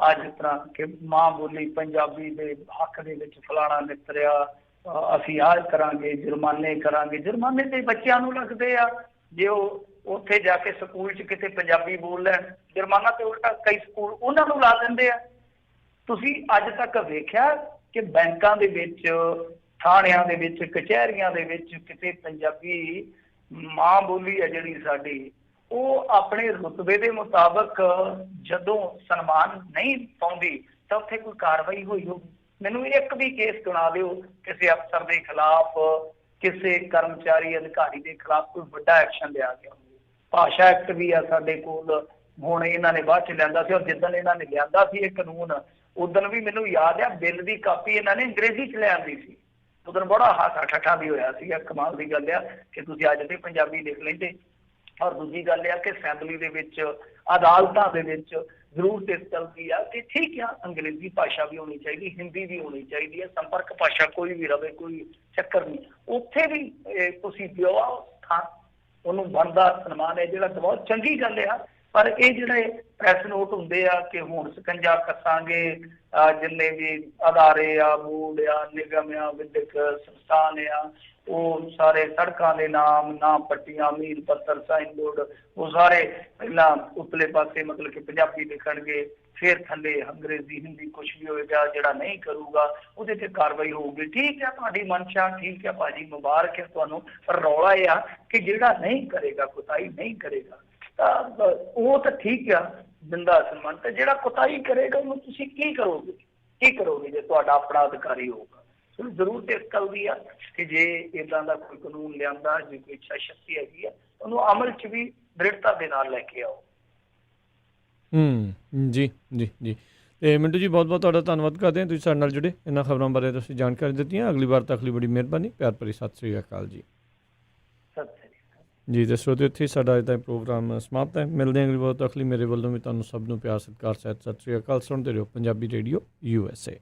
ਅੱਜ ਤਰ੍ਹਾਂ ਕਿ ਮਾਂ ਬੋਲੀ ਪੰਜਾਬੀ ਦੇ ਹੱਕ ਦੇ ਵਿੱਚ ਫਲਾਣਾ ਨਿਤਰਿਆ, ਅਸੀਂ ਆਹ ਕਰਾਂਗੇ, ਜੁਰਮਾਨੇ ਤੇ ਬੱਚਿਆਂ ਨੂੰ ਲੱਗਦੇ ਆ। ਜੇ ਉਹ ਉੱਥੇ ਜਾ ਕੇ ਸਕੂਲ 'ਚ ਕਿਤੇ ਪੰਜਾਬੀ ਬੋਲ ਲੈਣ, ਜੁਰਮਾਨਾ ਤੇ ਉਲਟਾ ਕਈ ਸਕੂਲ ਉਹਨਾਂ ਨੂੰ ਲਾ ਦਿੰਦੇ ਆ। ਤੁਸੀਂ ਅੱਜ ਤੱਕ ਵੇਖਿਆ ਕਿ ਬੈਂਕਾਂ ਦੇ ਵਿੱਚ, ਥਾਣਿਆਂ ਦੇ ਵਿੱਚ, ਕਚਹਿਰੀਆਂ ਦੇ ਵਿੱਚ ਕਿਤੇ ਪੰਜਾਬੀ ਮਾਂ ਬੋਲੀ ਹੈ ਜਿਹੜੀ ਸਾਡੀ, ਉਹ ਆਪਣੇ ਰੁਤਬੇ ਦੇ ਮੁਤਾਬਕ ਜਦੋਂ ਸਨਮਾਨ ਨਹੀਂ ਪਾਉਂਦੀ ਤਾਂ ਉੱਥੇ ਕੋਈ ਕਾਰਵਾਈ ਹੋਈ ਹੋਊਗੀ। ਮੈਨੂੰ ਇੱਕ ਵੀ ਕੇਸ ਸੁਣਾ ਦਿਓ ਕਿਸੇ ਅਫਸਰ ਦੇ ਖਿਲਾਫ, ਕਿਸੇ ਕਰਮਚਾਰੀ ਅਧਿਕਾਰੀ ਦੇ ਖਿਲਾਫ ਕੋਈ ਵੱਡਾ ਐਕਸ਼ਨ ਲਿਆ ਗਿਆ ਹੋਵੇ। ਭਾਸ਼ਾ ਐਕਟ ਵੀ ਆ ਸਾਡੇ ਕੋਲ, ਹੁਣ ਇਹਨਾਂ ਨੇ ਬਾਅਦ ਚ ਲਿਆਂਦਾ ਸੀ, ਔਰ ਜਿੱਦਣ ਇਹਨਾਂ ਨੇ ਲਿਆਂਦਾ ਸੀ ਇਹ ਕਾਨੂੰਨ, ਉਦੋਂ ਵੀ ਮੈਨੂੰ ਯਾਦ ਆ ਬਿੱਲ ਦੀ ਕਾਪੀ ਇਹਨਾਂ ਨੇ ਅੰਗਰੇਜ਼ੀ ਚ ਲਿਆਂਦੀ ਸੀ। ਉਦੋਂ ਬੜਾ ਹਾਸਾ ਠੱਠਾ ਵੀ ਹੋਇਆ ਸੀ। ਕਮਾਲ ਦੀ ਗੱਲ ਆ ਕਿ ਤੁਸੀਂ ਅੱਜ ਤੇ ਪੰਜਾਬੀ ਲਿਖ ਲੈਂਦੇ। ਔਰ ਦੂਜੀ ਗੱਲ ਆ ਕਿ ਅਸੈਂਬਲੀ ਦੇ ਵਿੱਚ, ਅਦਾਲਤਾਂ ਦੇ ਵਿੱਚ ਜ਼ਰੂਰਤ ਇਸ ਗੱਲ ਦੀ ਆ ਕਿ ਠੀਕ ਆ ਅੰਗਰੇਜ਼ੀ ਭਾਸ਼ਾ ਵੀ ਹੋਣੀ ਚਾਹੀਦੀ, ਹਿੰਦੀ ਵੀ ਹੋਣੀ ਚਾਹੀਦੀ ਹੈ, ਸੰਪਰਕ ਭਾਸ਼ਾ ਕੋਈ ਵੀ ਰਵੇ, ਕੋਈ ਚੱਕਰ ਨਹੀਂ। ਉੱਥੇ ਵੀ ਤੁਸੀਂ ਦਿਓ ਥਾਂ, ਉਹਨੂੰ ਬਣਦਾ ਸਨਮਾਨ ਹੈ ਜਿਹੜਾ ਬਹੁਤ ਚੰਗੀ ਗੱਲ ਆ। ਪਰ ਇਹ ਜਿਹੜੇ ਪ੍ਰੈਸ ਨੋਟ ਹੁੰਦੇ ਆ ਕਿ ਹੁਣ ਸਕੰਜਾ ਕੱਸਾਂਗੇ, ਜਿੰਨੇ ਵੀ ਅਦਾਰੇ ਆ, ਬੋਰਡ ਆ, ਨਿਗਮ ਆ, ਵਿਦਿਅਕ ਸੰਸਥਾਨ ਆ, ਉਹ ਸਾਰੇ ਸੜਕਾਂ ਦੇ ਨਾਮ ਪੱਟੀਆਂ, ਮੀਲ ਪੱਤਰ, ਸਾਈਨ ਬੋਰਡ, ਉਹ ਸਾਰੇ ਪਹਿਲਾਂ ਉਤਲੇ ਪਾਸੇ ਮਤਲਬ ਕਿ ਪੰਜਾਬੀ ਲਿਖਣਗੇ, ਫਿਰ ਥੱਲੇ ਅੰਗਰੇਜ਼ੀ, ਹਿੰਦੀ ਕੁਛ ਵੀ ਹੋਏਗਾ। ਜਿਹੜਾ ਨਹੀਂ ਕਰੂਗਾ ਉਹਦੇ ਤੇ ਕਾਰਵਾਈ ਹੋਊਗੀ। ਠੀਕ ਹੈ, ਤੁਹਾਡੀ ਮਨਸ਼ਾ ਠੀਕ ਹੈ ਭਾਜੀ, ਮੁਬਾਰਕ ਹੈ ਤੁਹਾਨੂੰ। ਪਰ ਰੌਲਾ ਇਹ ਆ ਕਿ ਜਿਹੜਾ ਨਹੀਂ ਕਰੇਗਾ, ਕੁਤਾਹੀ ਨਹੀਂ ਕਰੇਗਾ, ਤਾਂ ਉਹ ਤਾਂ ਠੀਕ ਆ, ਦਿੰਦਾ ਸਨਮਾਨ। ਤੇ ਜਿਹੜਾ ਕੁਤਾਹੀ ਕਰੇਗਾ ਉਹਨੂੰ ਤੁਸੀਂ ਕੀ ਕਰੋਗੇ ਜੇ ਤੁਹਾਡਾ ਆਪਣਾ ਅਧਿਕਾਰੀ ਹੋਊਗਾ। ਸੋ ਜ਼ਰੂਰਤ ਇਸ ਗੱਲ ਦੀ ਆ ਕਿ ਜੇ ਇੱਦਾਂ ਦਾ ਕੋਈ ਕਾਨੂੰਨ ਲਿਆਂਦਾ, ਜੇ ਕੋਈ ਇੱਛਾ ਸ਼ਕਤੀ ਹੈਗੀ ਆ, ਉਹਨੂੰ ਅਮਲ 'ਚ ਵੀ ਦ੍ਰਿੜਤਾ ਦੇ ਨਾਲ ਲੈ ਕੇ ਆਓ। ਜੀ ਜੀ ਜੀ। ਤੇ ਮਿੰਟੂ ਜੀ, ਬਹੁਤ ਬਹੁਤ ਤੁਹਾਡਾ ਧੰਨਵਾਦ ਕਰਦੇ ਹਾਂ, ਤੁਸੀਂ ਸਾਡੇ ਨਾਲ ਜੁੜੇ, ਇਹਨਾਂ ਖਬਰਾਂ ਬਾਰੇ ਤੁਸੀਂ ਜਾਣਕਾਰੀ ਦਿੱਤੀਆਂ। ਅਗਲੀ ਵਾਰ ਤੱਕ ਲਈ ਬੜੀ ਮਿਹਰਬਾਨੀ। ਪਿਆਰ ਭਰੀ ਸਤਿ ਸ੍ਰੀ ਅਕਾਲ ਜੀ। ਸਤਿ ਸ੍ਰੀ ਅਕਾਲ ਜੀ। ਤੇ ਸਰੋਤਿਓ, ਇੱਥੇ ਸਾਡਾ ਅੱਜ ਦਾ ਪ੍ਰੋਗਰਾਮ ਸਮਾਪਤ ਹੈ। ਮਿਲਦੇ ਹਾਂ ਅਗਲੀ ਵਾਰ ਤੱਕ ਲਈ। ਮੇਰੇ ਵੱਲੋਂ ਵੀ ਤੁਹਾਨੂੰ ਸਭ ਨੂੰ ਪਿਆਰ, ਸਤਿਕਾਰ, ਸਤਿ ਸ੍ਰੀ ਅਕਾਲ। ਸੁਣਦੇ ਰਹੋ ਪੰਜਾਬੀ ਰੇਡੀਓ USA।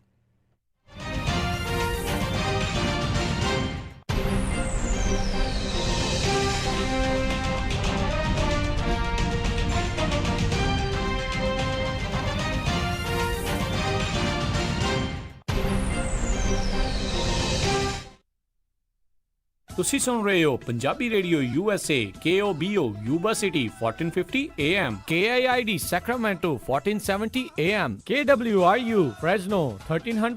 ਤੁਸੀਂ ਸੁਣ ਰਹੇ ਹੋ Punjabi radio USA, KOBO Yuba city 1450 AM, KIID Sacramento 1470 AM, KWRU Fresno 1300